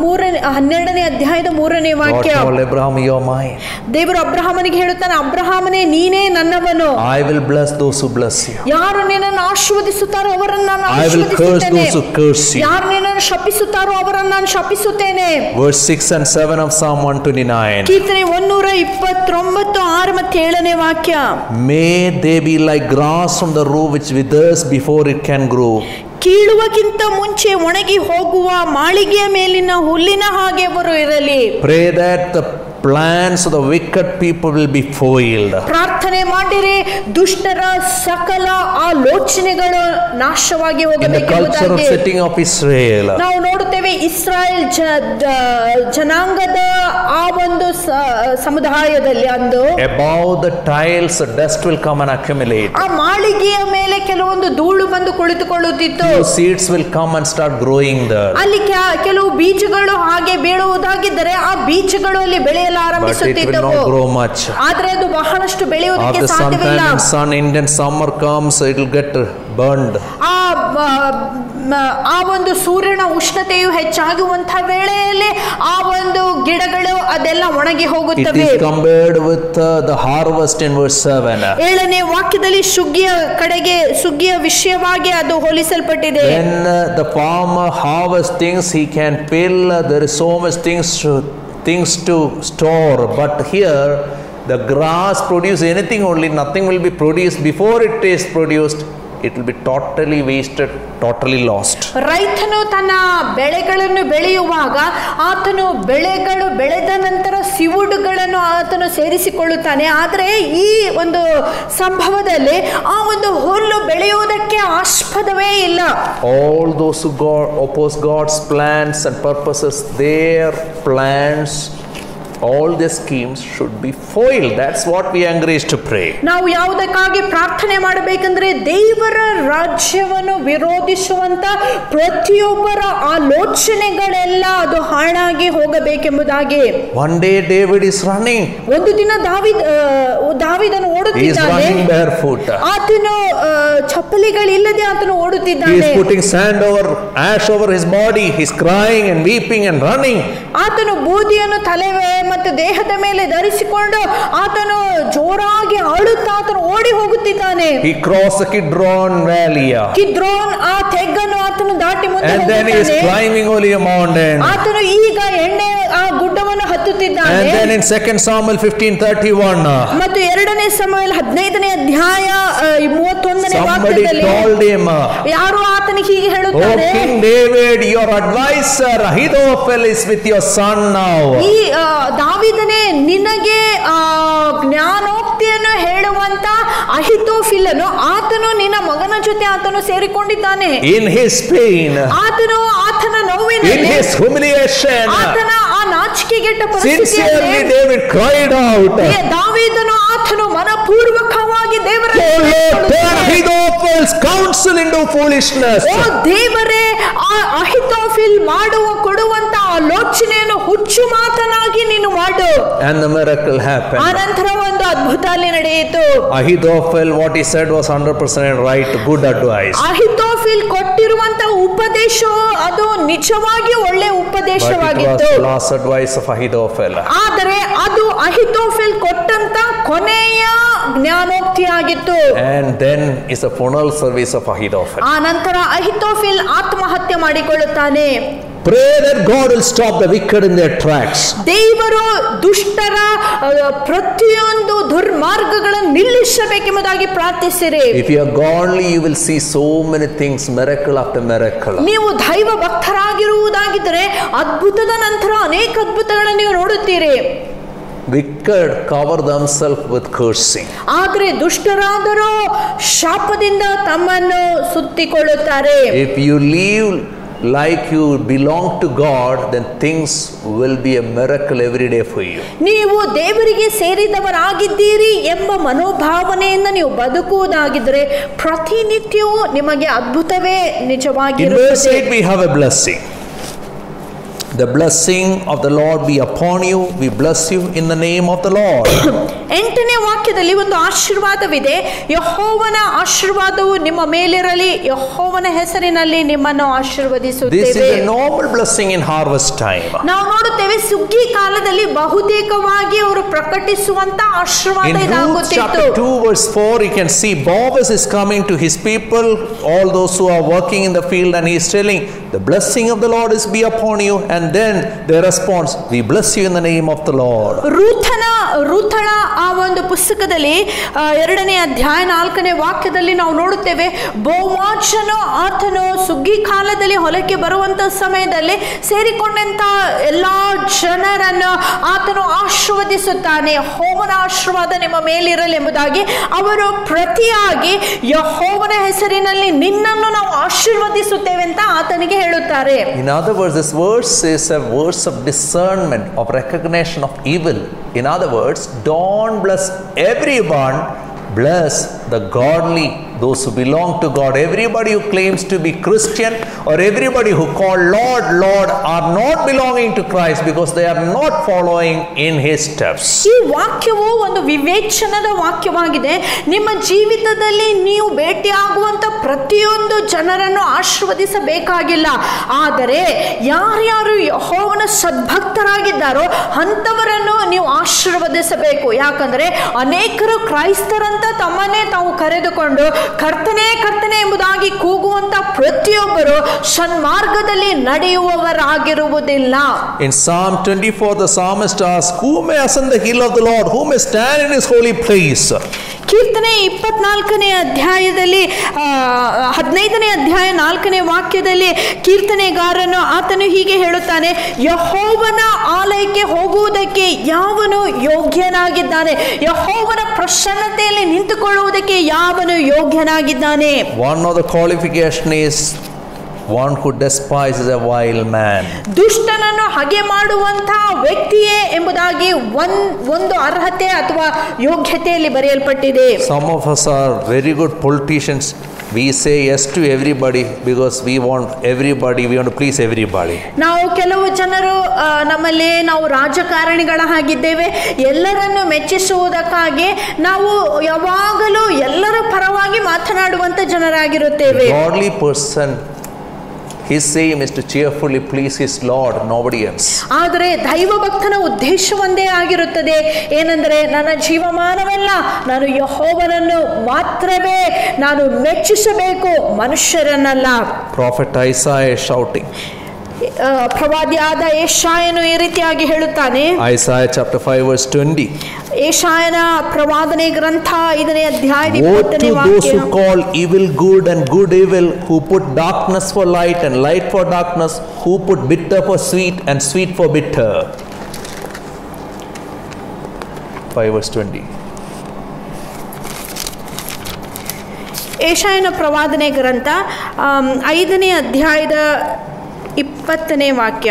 S1: 12ನೇ ಅಧ್ಯಾಯದ 3ನೇ ವಾಕ್ಯ.
S2: God told Abraham, you are mine.
S1: ದೇವರು ಅಬ್ರಹಾಮನಿಗೆ ಹೇಳುತ್ತಾನೆ, ಅಬ್ರಹಾಮನೇ ನೀನೇ ನನ್ನವನು.
S2: I will bless those who bless you.
S1: ಯಾರು ನಿನ್ನನ್ನು ಆಶೀರ್ವದಿಸುತ್ತಾರೋ ಅವರನ್ನು ನಾನು
S2: I will curse those who curse you.
S1: ಯಾರು ನಿನ್ನನ್ನು ಶಪಿಸುತ್ತಾರೋ ಅವರನ್ನು ನಾನು ಶಪಿಸುತ್ತೇನೆ.
S2: Verse 6 and 7 of Psalm 129.
S1: ಕೀರ್ತನೆ 129 6 ಮತ್ತು 7ನೇ ವಾಕ್ಯ.
S2: May they be like grass from the root which withers before it can grow.
S1: ಕೀಳುವಕ್ಕಿಂತ ಮುಂಚೆ ಒಣಗಿ ಹೋಗುವ ಮಾಳಿಗೆಯ ಮೇಲಿನ ಹುಲ್ಲಿನ ಹಾಗೆ ಅವರು ಇರಲಿ.
S2: Pray that the plans of the wicked people will be foiled.
S1: ಪ್ರಾರ್ಥನೆ ಮಾಡಿರಿ, ದುಷ್ಟರ ಸಕಲ ಆಲೋಚನೆಗಳು ನಾಶವಾಗಿ ಹೋಗಬೇಕೆಂಬುದಾಗಿ.
S2: In the culture of setting up Israel,
S1: ನಾವು ನೋಡುತ್ತೇವೆ ಇಸ್ರಾಯೇಲ್ ಜನಾಂಗದ ಆ ಒಂದು ಸಮುದಾಯದಲ್ಲಿ ಅಂದು
S2: above the tiles dust will come and accumulate.
S1: ಆ ಮಾಳಿಗೆಯ ಮೇಲೆ ಕೆಲವೊಂದು ಧೂಳು ಬಂದು ಕುಳಿತುಕೊಳ್ಳುತ್ತಿತ್ತು.
S2: Seeds will come and start growing there.
S1: ಅಲ್ಲಿ ಕೆಲವು ಬೀಜಗಳು ಹಾಗೆ ಬೀಳುವುದಾಗಿದ್ದರೆ ಆ ಬೀಜಗಳು ಅಲ್ಲಿ ಬೆಳೆಯಲು ಆರಂಭಿಸುತ್ತಿದ್ದವು. ಆದರೆ ಅದು ಬಹಳಷ್ಟು ಬೆಳೆಯುವುದಕ್ಕೆ ಸಾಧ್ಯವಿಲ್ಲ.
S2: Indian summer comes, it will get burned.
S1: ಆ ಒಂದು ಸೂರ್ಯನ ಉಷ್ಣತೆಯು ಹೆಚ್ಚಾಗುವಂತಹ ವೇಳೆಯಲ್ಲಿ ಆ ಒಂದು ಗಿಡಗಳು ಅದೆಲ್ಲ ಒಣಗಿ ಹೋಗುತ್ತವೆ.
S2: It is compared with the harvest in verse 7.
S1: 7ನೇ ವಾಕ್ಯದಲ್ಲಿ ಸುಗ್ಗಿಯ ವಿಷಯವಾಗಿ ಅದು ಹೋಲಿಸಲ್ಪಟ್ಟಿದೆ.
S2: When the farmer harvests things, he can pill, there is so much things to store, but here the grass produce anything only, nothing will be produced. Before it is produced, it will be totally wasted, totally lost.
S1: ರೈತನು ತನ್ನ ಬೆಳೆಗಳನ್ನು ಬೆಳೆಯುವಾಗ ಆತನು ಬೆಳೆಗಳು ಬೆಳೆದ ನಂತರ ಸಿವುಡುಗಳನ್ನು ಆತನು ಸೇರಿಸಿಕೊಳ್ಳುತ್ತಾನೆ. ಆದರೆ ಈ ಒಂದು ಸಂಭವದಲ್ಲಿ ಆ ಒಂದು ಹುಲ್ಲು ಬೆಳೆಯುವುದಕ್ಕೆ ಆಸ್ಪದವೇ ಇಲ್ಲ.
S2: All those who oppose God's plans and purposes, their plans all their schemes should be foiled. That's what we are encouraged to pray.
S1: ನಾವು ಯಾವುದಕ್ಕಾಗಿ ಪ್ರಾರ್ಥನೆ ಮಾಡಬೇಕಂದ್ರೆ ದೇವರ ರಾಜ್ಯವನ್ನು ವಿರೋಧಿಸುವಂತ ಪ್ರತಿಯೊಬ್ಬರ ಆಲೋಚನೆಗಳೆಲ್ಲ ಅದು ಹಾಳಾಗಿ ಹೋಗಬೇಕೆಂಬುದಾಗಿ.
S2: One day David is running.
S1: ಒಂದು ದಿನ ದಾವೀದನು ಓಡುತ್ತಿದ್ದಾನೆ.
S2: He is running barefoot.
S1: ಆತನು ಚಪ್ಪಲಿಗಳಿಲ್ಲದೆ ಆತನು ಓಡುತ್ತಿದ್ದಾನೆ.
S2: He is putting sand over ash over his body. He is crying and weeping and running.
S1: ಆತನು ಬೂದಿಯನ್ನು ತಲೆ ಮತ್ತು ದೇಹದ ಮೇಲೆ ಧರಿಸಿಕೊಂಡು ಆತನು ಜೋರಾಗಿ ಅಳುತ್ತಾ ಆತನು ಓಡಿ ಹೋಗುತ್ತಿದ್ದಾನೆ.
S2: He crossed the Kidron Valley.
S1: Kidron ಆ ತೆಗ್ಗನ್ನು ಆತನು ದಾಟಿ ಮುಂದೆ
S2: And then he is climbing only a mountain.
S1: ಆತನು ಈಗ ಎಣ್ಣೆ ಆ ಗುಡ್ಡವನ್ನು ಹತ್ತುತ್ತಿದ್ದಾನೆ.
S2: And then in 2 Samuel 15:31.
S1: ಮತ್ತು 2 ಸಮುವೇಲ್ 15ನೇ ಅಧ್ಯಾಯ 31ನೇ ವಾಕ್ಯದಲ್ಲಿ
S2: somebody told him,
S1: ಯಾರು ಆತನಿಗೆ ಹೀಗೆ ಹೇಳುತ್ತಾರೆ,
S2: "Oh King David, your advisor Ahithophel is with your son now."
S1: ಈ ದಾವೀದನೇ ನಿನಗೆ ಜ್ಞಾನೋಕ್ತಿಯನ್ನು ಹೇಳುವಂತ ಅಹಿತೋಫಿಲನು ಆತನು ನಿನ್ನ ಮಗನ ಜೊತೆ ಆತನು ಸೇರಿಕೊಂಡಿದ್ದಾನೆ.
S2: In his pain,
S1: ಆತನ ನೋವಿನಲ್ಲಿ,
S2: in his humiliation,
S1: ಆತನ ಆ ನಾಚಿಕೆಗೆಟ್ಟ
S2: sincerely
S1: ಪರಿಸ್ಥಿತಿಯಲ್ಲಿ
S2: David cried out,
S1: ದಾವೀದನು ಆತನು ಮನಪೂರ್ವಕವಾಗಿ ದೇವರ
S2: turn Ahithophel's counsel into foolishness.
S1: ಓ ದೇವರೇ, ಆ ಅಹಿತೋಫಿಲ್ ಕೊಡುವಂತ ಆಲೋಚನೆಯನ್ನು ಹುಚ್ಚು ಮಾತನಾಗಿ ನೀನು ಮಾಡು.
S2: And the miracle happened.
S1: ಆನಂತರ ಒಂದು ಅದ್ಭುತ ಅಲ್ಲಿ ನಡೆಯಿತು.
S2: Ahithophel, what he said was 100% right, good advice.
S1: ಅಹಿತೋಫಿಲ್ ಕೊಟ್ಟಿರುವಂತ ಉಪದೇಶ ಅದು ನಿಜವಾಗಿ ಒಳ್ಳೆ ಉಪದೇಶವಾಗಿತ್ತು.
S2: But it was the last advice of Ahithophel.
S1: ಆದರೆ ಅದು ಅಹಿತೋಫಿಲ್ ಕೊಟ್ಟಂತ ಕೊನೆಯ ಜ್ಞಾನೋಕ್ತಿಯಾಗಿತ್ತು.
S2: And then is the funeral service of Ahithophel.
S1: ಆ ನಂತರ ಅಹಿತೋಫಿಲ್ ಆತ್ಮಹತ್ಯೆ ಮಾಡಿಕೊಳ್ಳುತ್ತಾನೆ.
S2: Pray that God will stop the wicked in their tracks.
S1: ದೇವರು ದುಷ್ಟರ ಪ್ರತಿಯೊಂದು ದುರ್ಮಾರ್ಗಗಳನ್ನು ನಿಲ್ಲಿಸಬೇಕೆಂಬುದಾಗಿ ಪ್ರಾರ್ಥಿಸಿರಿ.
S2: If you are godly, you will see so many things, miracle after miracle.
S1: ನೀವು ದೈವ ಭಕ್ತರಾಗಿರುವುದಾಗಿದ್ದರೆ ಅದ್ಭುತದ ನಂತರ ಅನೇಕ ಅದ್ಭುತಗಳನ್ನು ನೀವು ನೋಡುತ್ತೀರಿ.
S2: Wicked cover themselves with cursing.
S1: ಆದರೆ ದುಷ್ಟರಾದರೂ ಶಾಪದಿಂದ ತಮ್ಮನ್ನು ಸುತ್ತಿಕೊಳ್ಳುತ್ತಾರೆ.
S2: If you live like you belong to God, then things will be a miracle every day for you.
S1: ನೀವು ದೇವರಿಗೆ ಸೇರಿದವರಾಗಿದ್ದೀರಿ ಎಂಬ ಮನೋಭಾವನೆಯಿಂದ ನೀವು ಬದುಕುವುದಾಗಿದ್ದರೆ ಪ್ರತಿನಿತ್ಯವೂ ನಿಮಗೆ ಅದ್ಭುತವೇ ನಿಜವಾಗಿರುತ್ತದೆ.
S2: In verse 8 we have a blessing. The blessing of the Lord be upon you. We bless you in the name of the Lord.
S1: 8ನೇ ವಾಕ್ಯದಲ್ಲಿ ಒಂದು ಆಶೀರ್ವಾದವಿದೆ. ಯೆಹೋವನ ಆಶೀರ್ವಾದವು ನಿಮ್ಮ ಮೇಲಿರಲಿ, ಯೆಹೋವನ ಹೆಸರಿನಲ್ಲಿ ನಿಮ್ಮನ್ನು ಆಶೀರ್ವದಿಸುತ್ತೇವೆ.
S2: This is a normal blessing in harvest time.
S1: ನಾವು ನೋಡುತ್ತೇವೆ ಸುಗ್ಗಿ ಕಾಲದಲ್ಲಿ ಬಹುತೇಕವಾಗಿ ಅವರು ಪ್ರಕಟಿಸುವಂತ ಆಶೀರ್ವಾದ ಇದಾಗುತ್ತಿತ್ತು.
S2: In Ruth chapter 2 verse 4 you can see Boaz is coming to his people, all those who are working in the field, and he is telling, the blessing of the Lord is be upon you. And then their response, we bless you in the name of the Lord.
S1: ರೂಥಳ ಆ ಒಂದು ಪುಸ್ತಕದಲ್ಲಿ 2ನೇ ಅಧ್ಯಾಯ 4ನೇ ವಾಕ್ಯದಲ್ಲಿ ನಾವು ನೋಡುತ್ತೇವೆ, ಬೋವಾಜನು ಆತನು ಸುಗ್ಗಿ ಕಾಲದಲ್ಲಿ ಹೊಲಕ್ಕೆ ಬರುವಂತ ಸಮಯದಲ್ಲಿ ಸೇರಿಕೊಂಡಂತ ಎಲ್ಲಾ ಜನರನ್ನು ಆತನು ಆಶೀರ್ವದಿಸುತ್ತಾನೆ. ಯೆಹೋವನ ಆಶೀರ್ವಾದ ನಿಮ್ಮ ಮೇಲಿರಲಿ ಎಂಬುದಾಗಿ ಅವರು ಪ್ರತಿಯಾಗಿ ಯೆಹೋವನ ಹೆಸರಿನಲ್ಲಿ ನಿನ್ನನ್ನು ನಾವು ಆಶೀರ್ವದಿಸುತ್ತೇವೆ ಅಂತ ಆತನಿಗೆ ಹೇಳುತ್ತಾರೆ.
S2: In other words, this verse is a verse of discernment, of recognition of evil. In other words, don't bless everyone, bless the godly, those who belong to God. Everybody who claims to be Christian or everybody who call Lord, Lord are not belonging to Christ because they are not following in his steps.
S1: ಈ ವಾಕ್ಯವು ಒಂದು ವಿವೇಚನದ ವಾಕ್ಯವಾಗಿದೆ. ನಿಮ್ಮ ಜೀವಿತದಲ್ಲಿ ನೀವು ಭೇಟಿಯಾಗುವಂತ ಪ್ರತಿಯೊಂದು ಜನರನ್ನು ಆಶೀರ್ವದಿಸಬೇಕಾಗಿಲ್ಲ. ಆದರೆ ಯಾರ್ಯಾರು ಯೆಹೋವನ ಸದ್ಭಕ್ತರಾಗಿದ್ದಾರೋ ಅಂಥವರನ್ನು ನೀವು ಆಶೀರ್ವದಿಸಬೇಕು. ಯಾಕಂದ್ರೆ ಅನೇಕರು ಕ್ರೈಸ್ತರಂತ ತಮ್ಮನ್ನೇ ತಾವು ಕರೆದುಕೊಂಡು ಕರ್ತನೇ ಕರ್ತನೇ ಎಂಬುದಾಗಿ ಕೂಗುವಂತ ಪ್ರತಿಯೊಬ್ಬರು ಸನ್ಮಾರ್ಗದಲ್ಲಿ ನಡೆಯುವವರಾಗಿರುವುದಿಲ್ಲ.
S2: In Psalm 24 the psalmist asks, who may ascend the hill of the Lord, who may stand in his holy place?
S1: ಕೀರ್ತನೆ 24ನೇ ಅಧ್ಯಾಯದಲ್ಲಿ 15ನೇ ಅಧ್ಯಾಯ 4ನೇ ವಾಕ್ಯದಲ್ಲಿ ಕೀರ್ತನೆಗಾರನು ಆತನು ಹೀಗೆ ಹೇಳುತ್ತಾನೆ, ಯೆಹೋವನ ಆಲಯಕ್ಕೆ ಹೋಗುವುದಕ್ಕೆ ಯಾವನು ಯೋಗ್ಯನಾಗಿದ್ದಾನೆ, ಯೆಹೋವನ ಪ್ರಸನ್ನತೆಯಲ್ಲಿ ನಿಂತುಕೊಳ್ಳುವುದಕ್ಕೆ ಯಾವನು ಯೋಗ್ಯನಾಗಿದ್ದಾನೆ.
S2: One of the qualification is one who despises a vile man.
S1: ದುಷ್ಟನನ್ನು ಹಗೆ ಮಾಡುವಂತಹ ವ್ಯಕ್ತಿಯೇ ಎಂಬುದಾಗಿ ಒಂದು ಅರ್ಹತೆ ಅಥವಾ ಯೋಗ್ಯತೆಯಲ್ಲಿ ಬರೆಯಲ್ಪಟ್ಟಿದೆ.
S2: Some of us are very good politicians. We say yes to everybody because we want to please everybody.
S1: ನಾವು ಕೆಲವು ಜನರು ನಮ್ಮಲ್ಲಿ ನಾವು ರಾಜಕಾರಣಿಗಳ ಹಾಗಿದ್ದೇವೆ. ಎಲ್ಲರನ್ನು ಮೆಚ್ಚಿಸುವುದಕ್ಕಾಗಿ ನಾವು ಯಾವಾಗಲೂ ಎಲ್ಲರ ಪರವಾಗಿ ಮಾತನಾಡುವಂತ ಜನರಾಗಿರುತ್ತೇವೆ.
S2: Godly person, his aim is to cheerfully please his Lord, nobody else.
S1: ಆದರೆ ದೈವ ಭಕ್ತನ ಉದ್ದೇಶ ಒಂದೇ ಆಗಿರುತ್ತದೆ, ಏನೆಂದರೆ ನನ್ನ ಜೀವಮಾನವೆಲ್ಲ ನಾನು ಯೆಹೋವನನ್ನು ಮಾತ್ರವೇ ನಾನು ಮೆಚ್ಚಿಸಬೇಕು, ಮನುಷ್ಯರನ್ನಲ್ಲ.
S2: Prophet Isaiah is shouting.
S1: ಪ್ರವಾದಿಯಾದ ಯೆಶಾಯನು ಈ ರೀತಿಯಾಗಿ ಹೇಳುತ್ತಾನೆ.
S2: Isaiah chapter 5 verse 20.
S1: ಯೆಶಾಯನ ಪ್ರವಾದನೆ ಗ್ರಂಥ 5ನೇ ಅಧ್ಯಾಯದ 20ನೇ
S2: ವಾಕ್ಯ. Woe to those who call evil good and good evil, who put darkness for light and light for darkness, who put bitter for sweet and sweet for bitter. 5 verse 20.
S1: ಯೆಶಾಯನ ಪ್ರವಾದನೆ ಗ್ರಂಥ 5ನೇ ಅಧ್ಯಾಯದ 20ನೇ ವಾಕ್ಯ.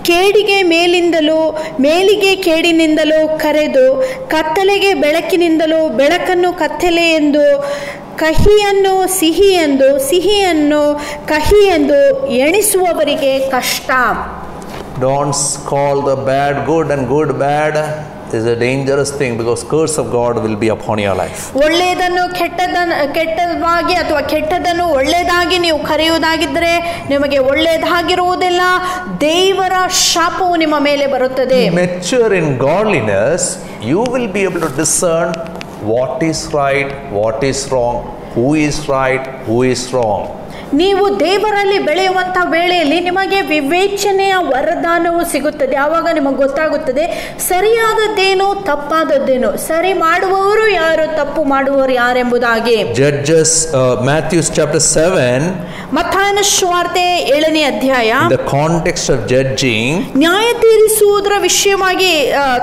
S1: ಕೇಡಿಗೆ ಮೇಲಿಂದಲೂ ಮೇಲಿಗೆ ಕೇಡಿನಿಂದಲೂ ಕರೆದು, ಕತ್ತಲೆಗೆ ಬೆಳಕಿನಿಂದಲೂ ಬೆಳಕನ್ನು ಕತ್ತಲೆ ಎಂದು, ಕಹಿಯನ್ನು ಸಿಹಿ ಎಂದು ಸಿಹಿಯನ್ನು ಕಹಿ ಎಂದು ಎಣಿಸುವವರಿಗೆ ಕಷ್ಟ.
S2: Don't call the bad good and good bad. Is a dangerous thing because curse of God will be upon your life.
S1: ಒಳ್ಳೆಯದನ್ನು ಕೆಟ್ಟದಾಗಿ ಅಥವಾ ಕೆಟ್ಟದನ್ನು ಒಳ್ಳೆಯದಾಗಿ ನೀವು ಕರೆಯುವುದಾಗಿದ್ದರೆ ನಿಮಗೆ ಒಳ್ಳೆಯದಾಗಿರುವುದಿಲ್ಲ, ದೇವರ ಶಾಪವು ನಿಮ್ಮ ಮೇಲೆ ಬರುತ್ತದೆ.
S2: Mature in godliness, you will be able to discern what is right, what is wrong, who is right, who is wrong.
S1: ನೀವು ದೇವರಲ್ಲಿ ಬೆಳೆಯುವಂಥ ವೇಳೆಯಲ್ಲಿ ನಿಮಗೆ ವಿವೇಚನೆಯ ವರದಾನವು ಸಿಗುತ್ತದೆ. ಆವಾಗ ನಿಮಗೆ ಗೊತ್ತಾಗುತ್ತದೆ ಸರಿಯಾದದ್ದೇನು ತಪ್ಪಾದದ್ದೇನು, ಸರಿ ಮಾಡುವವರು ಯಾರು, ತಪ್ಪು ಮಾಡುವವರು ಯಾರೆಂಬುದಾಗಿ.
S2: Judges, Matthew chapter 7,
S1: ಮತ್ತಾಯನ ಸುವಾರ್ತೆ 7ನೇ ಅಧ್ಯಾಯ.
S2: the context of judging,
S1: ನ್ಯಾಯ ತೀರಿಸುವುದರ ವಿಷಯವಾಗಿ,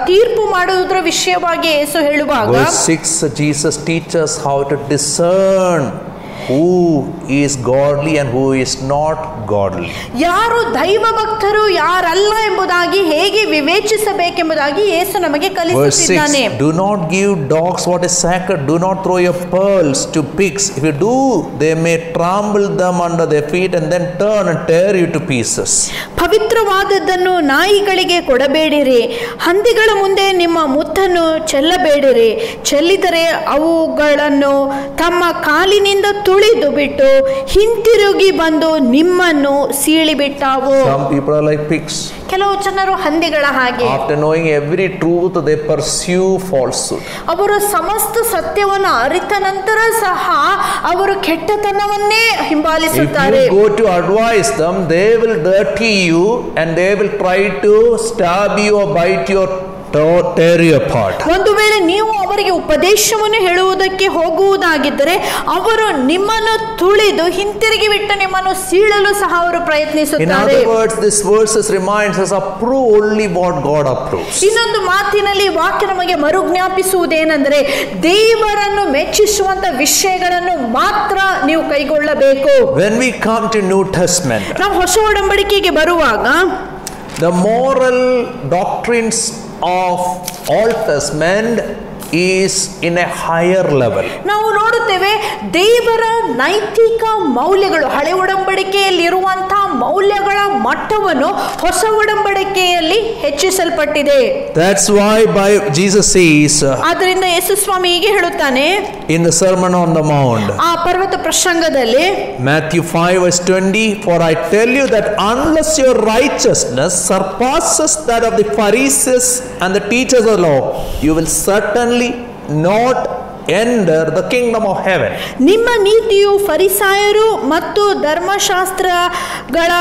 S1: ತೀರ್ಪು ಮಾಡುವುದರ ವಿಷಯವಾಗಿ ಯೇಸು ಹೇಳುವಾಗ
S2: verse 6, Jesus teaches how to discern who is godly and who is not godly.
S1: ಯಾರು ದೈವ ಭಕ್ತರು ಯಾರಲ್ಲ ಎಂಬುದಾಗಿ ಹೇಗೆ ವಿವೇಚಿಸಬೇಕೆಂಬುದಾಗಿ ಯೇಸು ನಮಗೆ ಕಲಿಸುತ್ತಿದ್ದಾನೆ.
S2: Verse 6, do not give dogs what is sacred, do not throw your pearls to pigs. If you do, they may trample them under their feet and then turn and tear you to pieces.
S1: ಪವಿತ್ರವಾದದ್ದನ್ನು ನಾಯಿಗಳಿಗೆ ಕೊಡಬೇಡಿರಿ, ಹಂದಿಗಳ ಮುಂದೆ ನಿಮ್ಮ ಮುತ್ತನ್ನು ಚೆಲ್ಲಬೇಡಿರಿ, ಚೆಲ್ಲಿದರೆ ಅವುಗಳನ್ನು ತಮ್ಮ ಕಾಲಿನಿಂದ ತುಳಿದು ಬಿಟ್ಟು ಹಿಂತಿರುಗಿ ಬಂದು ನಿಮ್ಮನ್ನು ಸೀಳಿಬಿಟ್ಟಾವು.
S2: Some people are like pigs.
S1: ಕೆಲವು ಜನರು ಹಂದಿಗಳ ಹಾಗೆ.
S2: After knowing every truth, they pursue falsehood.
S1: ಅವರು ಸಮಸ್ತ ಸತ್ಯವನ್ನು ಅರಿತ ನಂತರ ಸಹ ಅವರು ಕೆಟ್ಟತನವನ್ನೇ ಹಿಂಬಾಲಿಸುತ್ತಾರೆ.
S2: If you go to advise them, they will dirty you and they will try to stab you or bite your tear you apart.
S1: ಒಂದು ವೇಳೆ ನೀವು ಅವರಿಗೆ ಉಪದೇಶವನ್ನು ಹೇಳುವುದಕ್ಕೆ ಹೋಗುವುದಾಗಿದ್ದರೆ ಅವರು ನಿಮ್ಮನ್ನು ತುಳಿದು ಹಿಂತಿರುಗಿ ಬಿಟ್ಟು ನಿಮ್ಮನ್ನು ಸೀಳಲು ಸಹ ಅವರು ಪ್ರಯತ್ನಿಸುತ್ತಾರೆ.
S2: In other words, this verses reminds us, approve only what God approves.
S1: ಇನ್ನೊಂದು ಮಾತಿನಲ್ಲಿ ವಾಕ್ಯ ನಮಗೆ ಮರುಜ್ಞಾಪಿಸುವುದೇನೆಂದರೆ ದೇವರನ್ನು ಮೆಚ್ಚಿಸುವಂತ ವಿಷಯಗಳನ್ನು ಮಾತ್ರ ನೀವು ಕೈಗೊಳ್ಳಬೇಕು.
S2: When we come to New Testament,
S1: ನಾವು ಹೊಸ ಒಡಂಬಡಿಕೆಗೆ ಬರುವಾಗ
S2: the moral doctrines of Old Testament is in a higher level.
S1: ನಾವು ನೋಡುತ್ತೇವೆ ದೇವರ ನೈತಿಕ ಮೌಲ್ಯಗಳು ಹಳೆ ಒಡಂಬಡಿಕೆಯಲ್ಲಿರುವಂತಹ ಮೌಲ್ಯಗಳ ಮಟ್ಟವನ್ನು ಹೊಸ ಒಡಂಬಡಿಕೆಯಲ್ಲಿ ಹೆಚ್ಚಿಸಲ್ಪಟ್ಟಿದೆ.
S2: That's why Jesus says,
S1: ಆದ್ದರಿಂದ ಯೇಸು ಸ್ವಾಮಿ ಹೀಗೆ ಹೇಳುತ್ತಾನೆ
S2: in the Sermon on the Mount,
S1: ಆ ಪರ್ವತ ಪ್ರಸಂಗದಲ್ಲಿ,
S2: Matthew 5 verse 20, for I tell you that unless your righteousness surpasses that of the Pharisees and the teachers of the law, you will certainly not enter the kingdom of heaven.
S1: ನಿಮ್ಮ ನೀತಿಯು ಫರಿಸಾಯರು ಮತ್ತು ಧರ್ಮಶಾಸ್ತ್ರಗಳ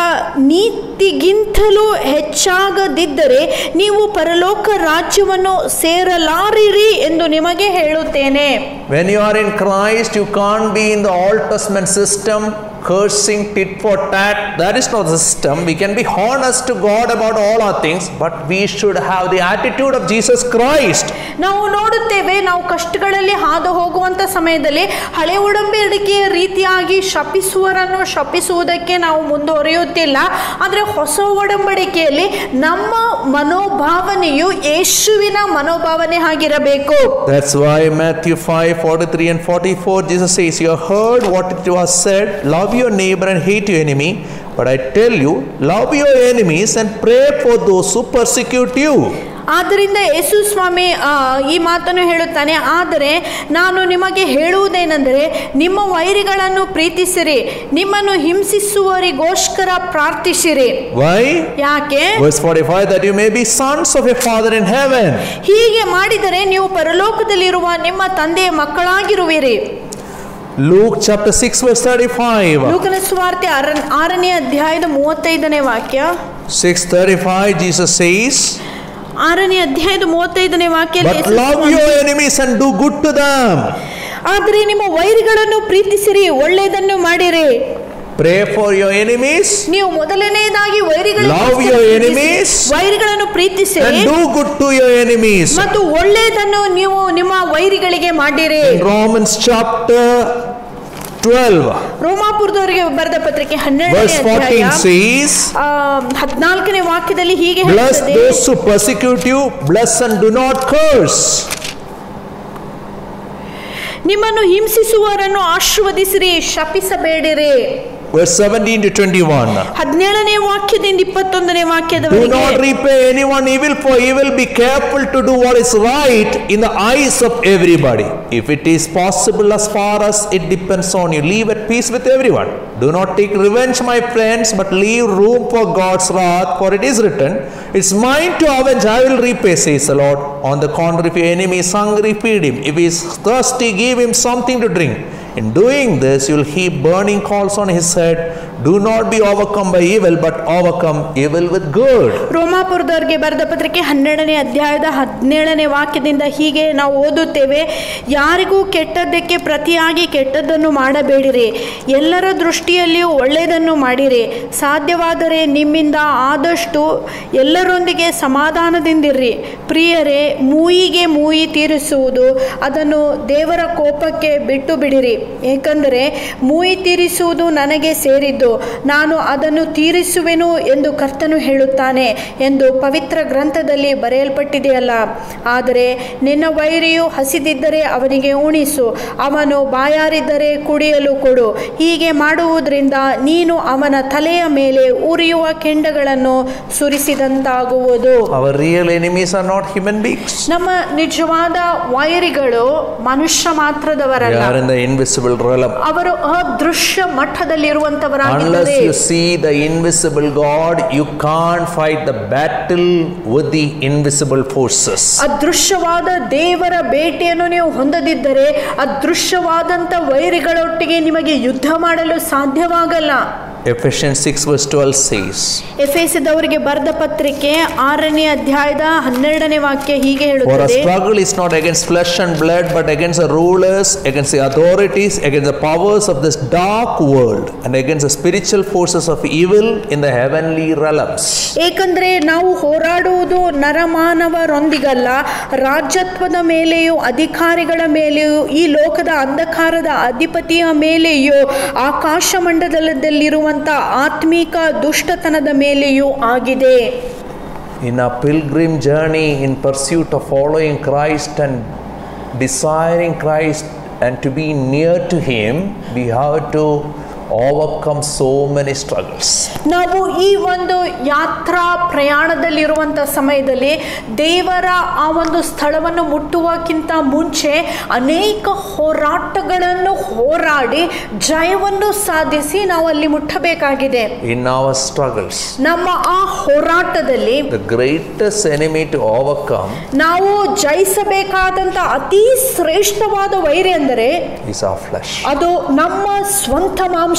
S1: ನೀತಿಗಿಂತಲೂ ಹೆಚ್ಚಾಗದಿದ್ದರೆ ನೀವು ಪರಲೋಕ ರಾಜ್ಯವನ್ನು ಸೇರಲಾರಿರಿ ಎಂದು ನಿಮಗೆ ಹೇಳುತ್ತೇನೆ.
S2: When you are in Christ, you can't be in the Old Testament system cursing, tit for tat. That is not the system. We can be honest to God about all our things, but we should have the attitude of Jesus Christ.
S1: ನಾವು ನೋಡುತ್ತೇವೆ, ನಾವು ಕಷ್ಟಗಳಲ್ಲಿ ಹಾದು ಹೋಗುವಂತ ಸಮಯದಲ್ಲಿ ಹಳೆ ಒಡಂಬಡಿಕೆಯ ರೀತಿಯಾಗಿ ಶಪಿಸುವರನ್ನು ಶಪಿಸುವುದಕ್ಕೆ ನಾವು ಮುಂದುವರಿಯುತ್ತಿಲ್ಲ. ಆದರೆ ಹೊಸ ಒಡಂಬಡಿಕೆಯಲ್ಲಿ ನಮ್ಮ ಮನೋಭಾವನೆಯು ಯೇಸುವಿನ ಮನೋಭಾವನೆ ಆಗಿರಬೇಕು.
S2: That's why Matthew 5:43 and 44 Jesus says, you have heard what it was said, love your neighbor and hate your enemy, but I tell you, love your enemies and pray for those who persecute you.
S1: ಆದ್ದರಿಂದ ಯೇಸು ಸ್ವಾಮಿ ಈ ಮಾತನ್ನು ಹೇಳುತ್ತಾನೆ, ಆದರೆ ನಾನು ನಿಮಗೆ ಹೇಳುವುದೇನೆಂದರೆ ನಿಮ್ಮ ವೈರಿಗಳನ್ನು ಪ್ರೀತಿಸಿರಿ, ನಿಮ್ಮನ್ನು ಹಿಂಸಿಸುವವರಿಗೋಸ್ಕರ ಪ್ರಾರ್ಥಿಸಿರಿ.
S2: Why?
S1: ಯಾಕೆ?
S2: Verse 45, that you may be sons of your Father in heaven.
S1: ಹೀಗೆ ಮಾಡಿದರೆ ನೀವು ಪರಲೋಕದಲ್ಲಿರುವ ನಿಮ್ಮ ತಂದೆಯ ಮಕ್ಕಳಾಗಿರುವಿರಿ.
S2: Luke chapter 6 verse 35.
S1: ಲೂಕನ ಸುವಾರ್ತೆ 6ನೇ ಅಧ್ಯಾಯದ 35ನೇ ವಾಕ್ಯ.
S2: 6:35 Jesus says,
S1: 6ನೇ ಅಧ್ಯಾಯದ 35ನೇ ವಾಕ್ಯದಲ್ಲಿ,
S2: but love your enemies and do good to them.
S1: ಆದರೆ ನಿಮ್ಮ ವೈರಿಗಳನ್ನು ಪ್ರೀತಿಸಿರಿ, ಒಳ್ಳೆಯದನ್ನು ಮಾಡಿರಿ.
S2: Pray for your enemies.
S1: ನೀವು ಮೊದಲನೆಯದಾಗಿ ವೈರಿಗಳನ್ನು ಪ್ರೀತಿಸಿರಿ
S2: and do good to your enemies.
S1: ಮತ್ತು ಒಳ್ಳೆಯದನ್ನು ನೀವು ನಿಮ್ಮ ವೈರಿಗಳಿಗೆ ಮಾಡಿರಿ.
S2: Romans chapter 12
S1: ರೋಮಾಪುರದವರಿಗೆ ಬರೆದ ಪತ್ರಿಕೆ 12ನೇ
S2: verse 14 says,
S1: 14ನೇ ವಾಕ್ಯದಲ್ಲಿ ಹೀಗೆ
S2: bless
S1: ಹೇಳುತ್ತದೆ,
S2: those who persecute you, bless and do not curse.
S1: ನಿಮ್ಮನ್ನು ಹಿಂಸಿಸುವವರನ್ನು ಆಶೀರ್ವದಿಸಿರಿ, ಶಪಿಸಬೇಡಿರಿ.
S2: Verse 17 to 21.
S1: 17ನೇ ವಾಕ್ಯದಿಂದ 21ನೇ
S2: Do
S1: ವಾಕ್ಯದವರೆಗೆ,
S2: not repay anyone evil for evil. Be careful to do what is right in the eyes of everybody. If it is possible, as far as it depends on you, live at peace with everyone. Do not take revenge, my friends, but leave room for God's wrath, for it is written, it's mine to avenge, I will repay, says the Lord. On the contrary, if your enemy is hungry, feed him. If he is thirsty, give him something to drink. In doing this, you will heap burning coals on his head. Do not be overcome by evil, but overcome evil with good.
S1: ರೋಮಾಪುರದವರಿಗೆ ಬರೆದ ಪತ್ರಿಕೆ 12ನೇ ಅಧ್ಯಾಯದ 17ನೇ ವಾಕ್ಯದಿಂದ ಹೀಗೆ ನಾವು ಓದುತ್ತೇವೆ, ಯಾರಿಗೂ ಕೆಟ್ಟದ್ದಕ್ಕೆ ಪ್ರತಿಯಾಗಿ ಕೆಟ್ಟದ್ದನ್ನು ಮಾಡಬೇಡಿರಿ, ಎಲ್ಲರ ದೃಷ್ಟಿಯಲ್ಲಿಯೂ ಒಳ್ಳೆಯದನ್ನು ಮಾಡಿರಿ. ಸಾಧ್ಯವಾದರೆ ನಿಮ್ಮಿಂದ ಆದಷ್ಟು ಎಲ್ಲರೊಂದಿಗೆ ಸಮಾಧಾನದಿಂದಿರ್ರಿ. ಪ್ರಿಯರೇ, ಮೂಯಿಗೆ ಮೂಯಿ ತೀರಿಸುವುದು, ಅದನ್ನು ದೇವರ ಕೋಪಕ್ಕೆ ಬಿಟ್ಟು ಬಿಡಿರಿ. ಏಕೆಂದರೆ ಮೂಯಿ ತೀರಿಸುವುದು ನನಗೆ ಸೇರಿದ್ದು, ನಾನು ಅದನ್ನು ತೀರಿಸುವೆನು ಎಂದು ಕರ್ತನು ಹೇಳುತ್ತಾನೆ ಎಂದು ಪವಿತ್ರ ಗ್ರಂಥದಲ್ಲಿ ಬರೆಯಲ್ಪಟ್ಟಿದೆಯಲ್ಲ. ಆದರೆ ನಿನ್ನ ವೈರಿಯು ಹಸಿದಿದ್ದರೆ ಅವನಿಗೆ ಉಣಿಸು, ಅವನು ಬಾಯಾರಿದ್ದರೆ ಕುಡಿಯಲು ಕೊಡು. ಹೀಗೆ ಮಾಡುವುದರಿಂದ ನೀನು ಅವನ ತಲೆಯ ಮೇಲೆ ಉರಿಯುವ ಕೆಂಡಗಳನ್ನು ಸುರಿಸಿದಂತಾಗುವುದು.
S2: Our real enemies are not human beings.
S1: ನಮ್ಮ ನಿಜವಾದ ವೈರಿಗಳು ಮನುಷ್ಯ ಮಾತ್ರದವರಲ್ಲ.
S2: They are in the invisible realm.
S1: ಅವರು ಅದೃಶ್ಯ ಮಟ್ಟದಲ್ಲಿರುವಂತವರಾಗಿದ್ದಾರೆ.
S2: Unless you see the invisible God, you can't fight the battle with the invisible forces.
S1: ಅದೃಶ್ಯವಾದ ದೇವರ ಭೇಟಿಯನ್ನು ನೀವು ಹೊಂದದಿದ್ದರೆ ಅದೃಶ್ಯವಾದಂತ ವೈರಿಗಳೊಟ್ಟಿಗೆ ನಿಮಗೆ ಯುದ್ಧ ಮಾಡಲು ಸಾಧ್ಯವಾಗಲ್ಲ.
S2: Ephesians 6 verse 12 says,
S1: ಎಫೆಸದವರಿಗೆ ಬರೆದ ಪತ್ರಿಕೆ 6ನೇ ಅಧ್ಯಾಯದ 12ನೇ ವಾಕ್ಯ ಹೀಗೆ
S2: for our
S1: ಹೇಳುತ್ತದೆ,
S2: struggle is not against flesh and blood, but against the rulers, against the authorities, against the powers of this dark world, and against the spiritual forces of evil in the heavenly realms.
S1: ಏಕೆಂದರೆ ನಾವು ಹೋರಾಡುವುದು ನರಮಾನವರೊಂದಿಗಲ್ಲ, ರಾಜ್ಯತ್ವದ ಮೇಲೆಯೂ ಅಧಿಕಾರಿಗಳ ಮೇಲೆಯೂ ಈ ಲೋಕದ ಅಂಧಕಾರದ ಅಧಿಪತಿಯ ಮೇಲೆಯೂ ಆಕಾಶ ಮಂಡಲದಲ್ಲಿರುವ ಆತ್ಮಿಕ ದುಷ್ಟತನದ ಮೇಲೆಯೂ ಆಗಿದೆ.
S2: In our pilgrim journey in pursuit of following Christ and desiring Christ and to be near to him, we have to overcome so many struggles.
S1: ನಾವು ಈ ಒಂದು ಯಾತ್ರಾ ಪ್ರಯಾಣದಲ್ಲಿರುವಂಥ ಸಮಯದಲ್ಲಿ ದೇವರ ಆ ಒಂದು ಸ್ಥಳವನ್ನು ಮುಟ್ಟುವಕ್ಕಿಂತ ಮುಂಚೆ ಅನೇಕ ಹೋರಾಟಗಳನ್ನು ಹೋರಾಡಿ ಜಯವನ್ನು ಸಾಧಿಸಿ ನಾವು ಅಲ್ಲಿ ಮುಟ್ಟಬೇಕಾಗಿದೆ.
S2: In our struggles,
S1: ನಮ್ಮ ಆ ಹೋರಾಟದಲ್ಲಿ
S2: the greatest enemy to overcome
S1: ನಾವು ಜಯಿಸಬೇಕಾದಂತ ಅತಿ ಶ್ರೇಷ್ಠವಾದ ವೈರಿ ಅಂದರೆ
S2: is our flesh.
S1: ಅದು ನಮ್ಮ ಸ್ವಂತ ಮಾಂಸ.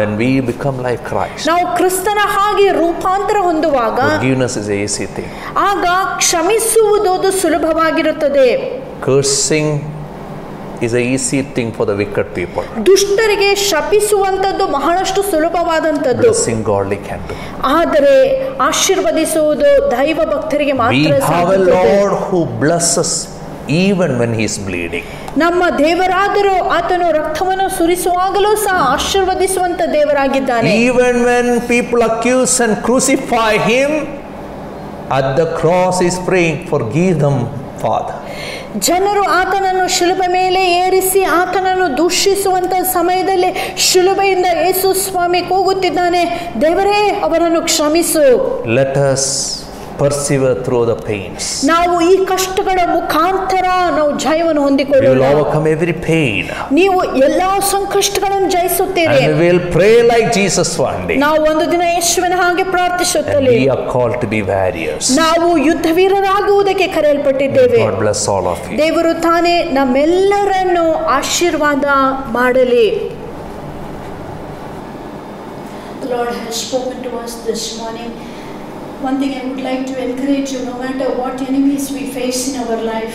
S2: When we become like Christ,
S1: ನಾವು ಕ್ರಿಸ್ತನ ಹಾಗೆ ರೂಪಾಂತರ ಹೊಂದುವಾಗ
S2: forgiveness is an easy thing.
S1: ಆಗ ಕ್ಷಮಿಸುವುದು ಸುಲಭವಾಗಿರುತ್ತದೆ.
S2: Cursing is an easy thing for the wicked people.
S1: ದುಷ್ಟರಿಗೆ ಶಪಿಸುವಂತದ್ದು ಬಹಳಷ್ಟು ಸುಲಭವಾದಂತದ್ದು.
S2: Blessing godly can do.
S1: ಆದರೆ ಆಶೀರ್ವದಿಸುವುದು ದೈವ ಭಕ್ತರಿಗೆ
S2: We
S1: ಮಾತ್ರ
S2: have a
S1: ಸಾಧ್ಯತೆ.
S2: Lord who blesses even when he is bleeding.
S1: ನಮ್ಮ ದೇವರಾದರೂ ಆತನು ರಕ್ತವನ್ನು ಸುರಿಸುವಾಗಲೂ ಸಹ ಆಶೀರ್ವದಿಸುವಂತ ದೇವರಾಗಿದ್ದಾನೆ.
S2: Even when people accuse and crucify him, at the cross he is praying, forgive them, Father.
S1: ಜನರು ಆತನನ್ನು ಶಿಲುಬೆ ಮೇಲೆ ಏರಿಸಿ ಆತನನ್ನು ದೂಷಿಸುವಂತ ಸಮಯದಲ್ಲಿ ಶಿಲುಬೆಯಿಂದ ಯೇಸು ಸ್ವಾಮಿ ಕೂಗುತ್ತಿದ್ದಾನೆ, ದೇವರೇ ಅವರನ್ನು ಕ್ಷಮಿಸು.
S2: Let us persevere through the pains.
S1: ನಾವು ಈ ಕಷ್ಟಗಳ ಮುಖಾಂತರ ನಾವು ಜಯವನ್ನು
S2: We will
S1: ಹೊಂದಿಕೊಳ್ಳೋಣ.
S2: overcome every pain.
S1: ನೀವು ಎಲ್ಲಾ ಸಂಕಷ್ಟಗಳನ್ನು ಜಯಿಸುತ್ತೀರಿ.
S2: And we will pray like Jesus one day.
S1: ನಾವು ಒಂದು ದಿನ ಯೇಸುವಿನ ಹಾಗೆ
S2: And
S1: ಪ್ರಾರ್ಥಿಸುತ್ತೇವೆ.
S2: we are called to be warriors.
S1: ನಾವು ಯುದ್ಧವೀರರಾಗುವುದಕ್ಕೆ ಕರೆಯಲ್ಪಟ್ಟಿದ್ದೇವೆ.
S2: God bless all of you.
S1: ದೇವರು ತಾನೇ ನಮ್ಮೆಲ್ಲರನ್ನು ಆಶೀರ್ವಾದ ಮಾಡಲಿ. The Lord has spoken to us this morning. One thing I would like to encourage you, no matter what enemies we face in our life,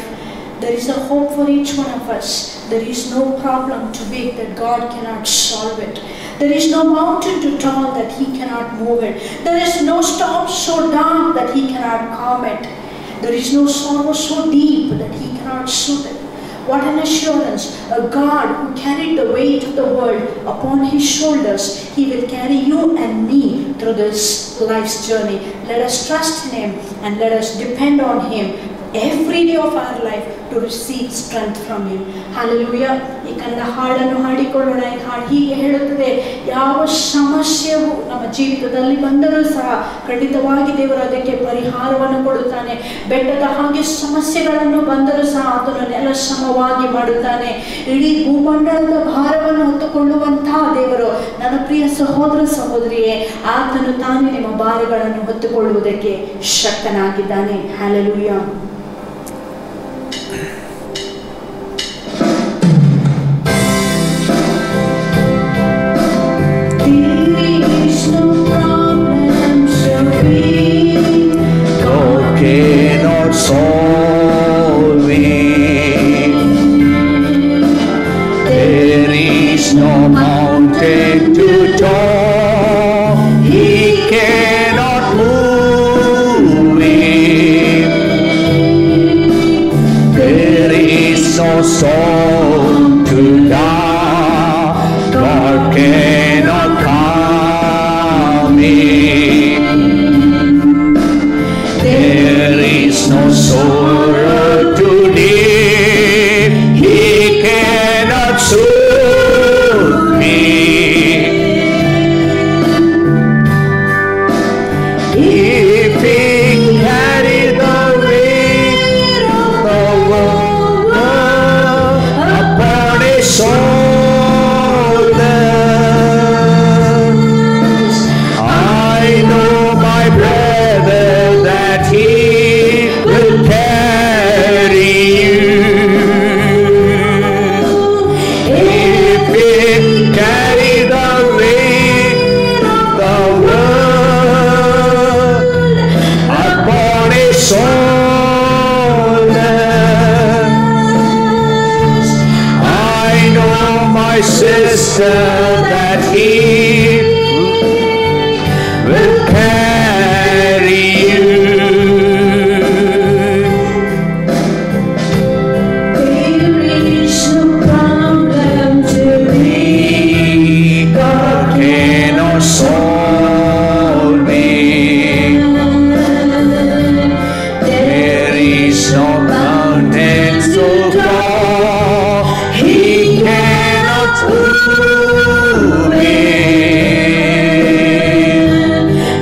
S1: there is a hope for each one of us. There is no problem too big that God cannot solve it. There is no mountain too tall that He cannot move it. There is no storm so dark that He cannot calm it. There is no sorrow so deep that He cannot soothe it. What an assurance! A God who carried the weight of the world upon His shoulders, He will carry you and me through this life's journey. Let us trust in Him and let us depend on Him every day of our life to receive strength from Him. Hallelujah! ಈ ಕನ್ನಡ ಹಾಡನ್ನು ಹಾಡಿಕೊಳ್ಳೋಣ. ಈ ಹಾಡು ಹೀಗೆ ಹೇಳುತ್ತದೆ, ಯಾವ ಸಮಸ್ಯೆಯು ನಮ್ಮ ಜೀವಿತದಲ್ಲಿ ಬಂದರೂ ಸಹ ಖಂಡಿತವಾಗಿ ದೇವರು ಅದಕ್ಕೆ ಪರಿಹಾರವನ್ನು ಕೊಡುತ್ತಾನೆ. ಬೆಟ್ಟದ ಹಾಗೆ ಸಮಸ್ಯೆಗಳನ್ನು ಬಂದರೂ ಸಹ ಆತನು ನೆಲ ಸಮವಾಗಿ ಮಾಡುತ್ತಾನೆ. ಇಡೀ ಭೂಮಂಡಲದ ಭಾರವನ್ನು ಹೊತ್ತುಕೊಳ್ಳುವಂತಹ ದೇವರು. ನನ್ನ ಪ್ರಿಯ ಸಹೋದರ ಸಹೋದರಿಯೇ, ಆತನು ತಾನೇ ನಿಮ್ಮ ಭಾರಗಳನ್ನು ಹೊತ್ತುಕೊಳ್ಳುವುದಕ್ಕೆ ಶಕ್ತನಾಗಿದ್ದಾನೆ. Hallelujah.
S2: Cannot solve it. There is no mountain too tall. He cannot move it. There is no soul to die. God cannot calm it. There is no sorrow today, He cannot soothe me. If He carry the weight of the world upon His shoulders, I know my brother that He will carry you. If He carry the weight of the world upon His shoulders, I know my sister that He will carry you.
S1: There is no problem to me.
S2: God cannot solve it. There is no mountain so tall, He cannot move it.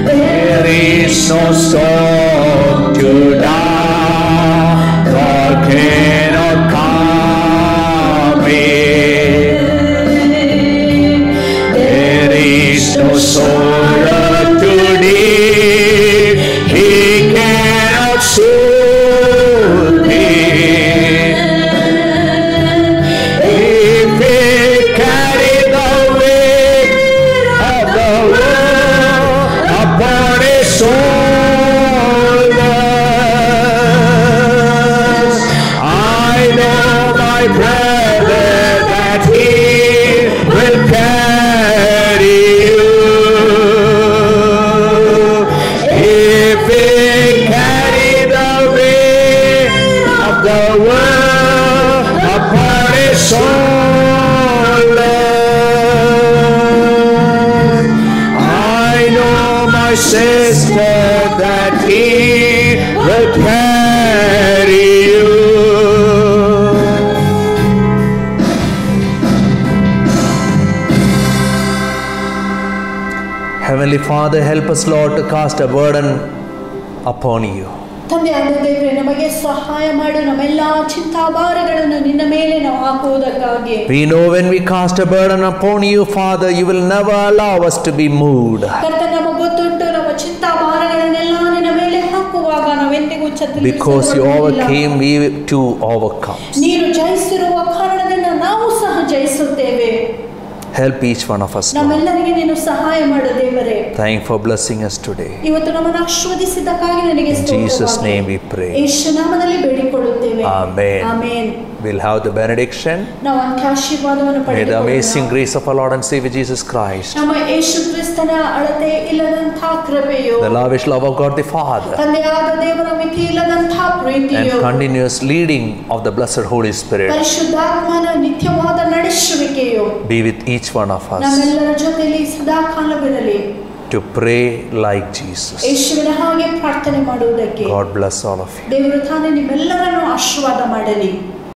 S2: There is no storm to die. God cannot calm it. There is no sorrow today. He cannot soothe it. If He carry the weight of the world upon His shoulders, I sister, that He will carry you. Heavenly Father, help us, Lord, to cast a burden upon you.
S1: ತಂದೆಯಾದ ದೇವರೇ, ನಮಗೆ ಸಹಾಯ ಮಾಡು. ನಮ್ಮೆಲ್ಲ ಚಿಂತಾಭಾರಗಳನ್ನು ನಿನ್ನ ಮೇಲೆ ನಾವು ಹಾಕುವುದಕ್ಕಾಗಿ.
S2: We know when we cast a burden upon you, Father, you will never allow us to be moved.
S1: ಕರ್ತನೇ, ನಮಗೆ ಗೊತ್ತುಂಟು ನಮ್ಮ ಚಿಂತಾಭಾರಗಳನ್ನೆಲ್ಲ ನಿನ್ನ ಮೇಲೆ ಹಾಕುವಾಗ ನಾವೆಂದಿಗೂ ಚಲಿಸಲು
S2: Because you overcame, we too overcome.
S1: ನೀನು ಜಯಿಸಿರುವ ಕಾರಣದಿಂದ ನಾವು ಸಹ ಜಯಿಸುತ್ತೇವೆ.
S2: Help each one of us, Lord.
S1: ನಮ್ಮೆಲ್ಲರಿಗೆ ನೀನು ಸಹಾಯ ಮಾಡು ದೇವರೇ.
S2: Thank you for blessing us today.
S1: ಇವತ್ತು ನಮ್ಮನ್ನು ಆಶೀರ್ವದಿಸಿದ್ದಕ್ಕಾಗಿ ನಿನಗೆ
S2: In Jesus' name we pray.
S1: ಯೇಸು ನಾಮದಲ್ಲಿ ಬೇಡಿಕೊಳ್ಳುತ್ತೇವೆ.
S2: Amen.
S1: Amen.
S2: We'll have the benediction.
S1: ನಾವು ಅಂತ್ಯ ಆಶೀರ್ವಾದವನ್ನು
S2: May the
S1: ಪಡೆದುಕೊಳ್ಳೋಣ.
S2: amazing grace of our Lord and Savior Jesus Christ,
S1: ನಮ್ಮ ಯೇಸು ಕ್ರಿಸ್ತನ ಅಳತೆ ಇಲ್ಲದಂತಹ ಕೃಪೆಯು,
S2: the lavish love of God the Father,
S1: ತಂದೆಯಾದ ದೇವರ ಮಿತಿ ಇಲ್ಲದಂತಹ
S2: and
S1: ಪ್ರೀತಿಯು,
S2: continuous leading of the blessed Holy Spirit
S1: ಪರಿಶುದ್ಧಾತ್ಮನ ನಿತ್ಯವಾದ ನಡೆಸುವಿಕೆಯು
S2: be with each one of us
S1: ನಮ್ಮೆಲ್ಲರ ಜೊತೆಯಲ್ಲಿ ಸದಾ ಕಾಲವಿರಲಿ.
S2: to pray like Jesus.
S1: ಯೇಸುವಿನ ಹಾಗೆ ಪ್ರಾರ್ಥನೆ ಮಾಡುವುದಕ್ಕೆ
S2: God bless all of you.
S1: ದೇವರು ತಾನೇ ನಿಮ್ಮೆಲ್ಲರನ್ನು ಆಶೀರ್ವಾದ ಮಾಡಲಿ.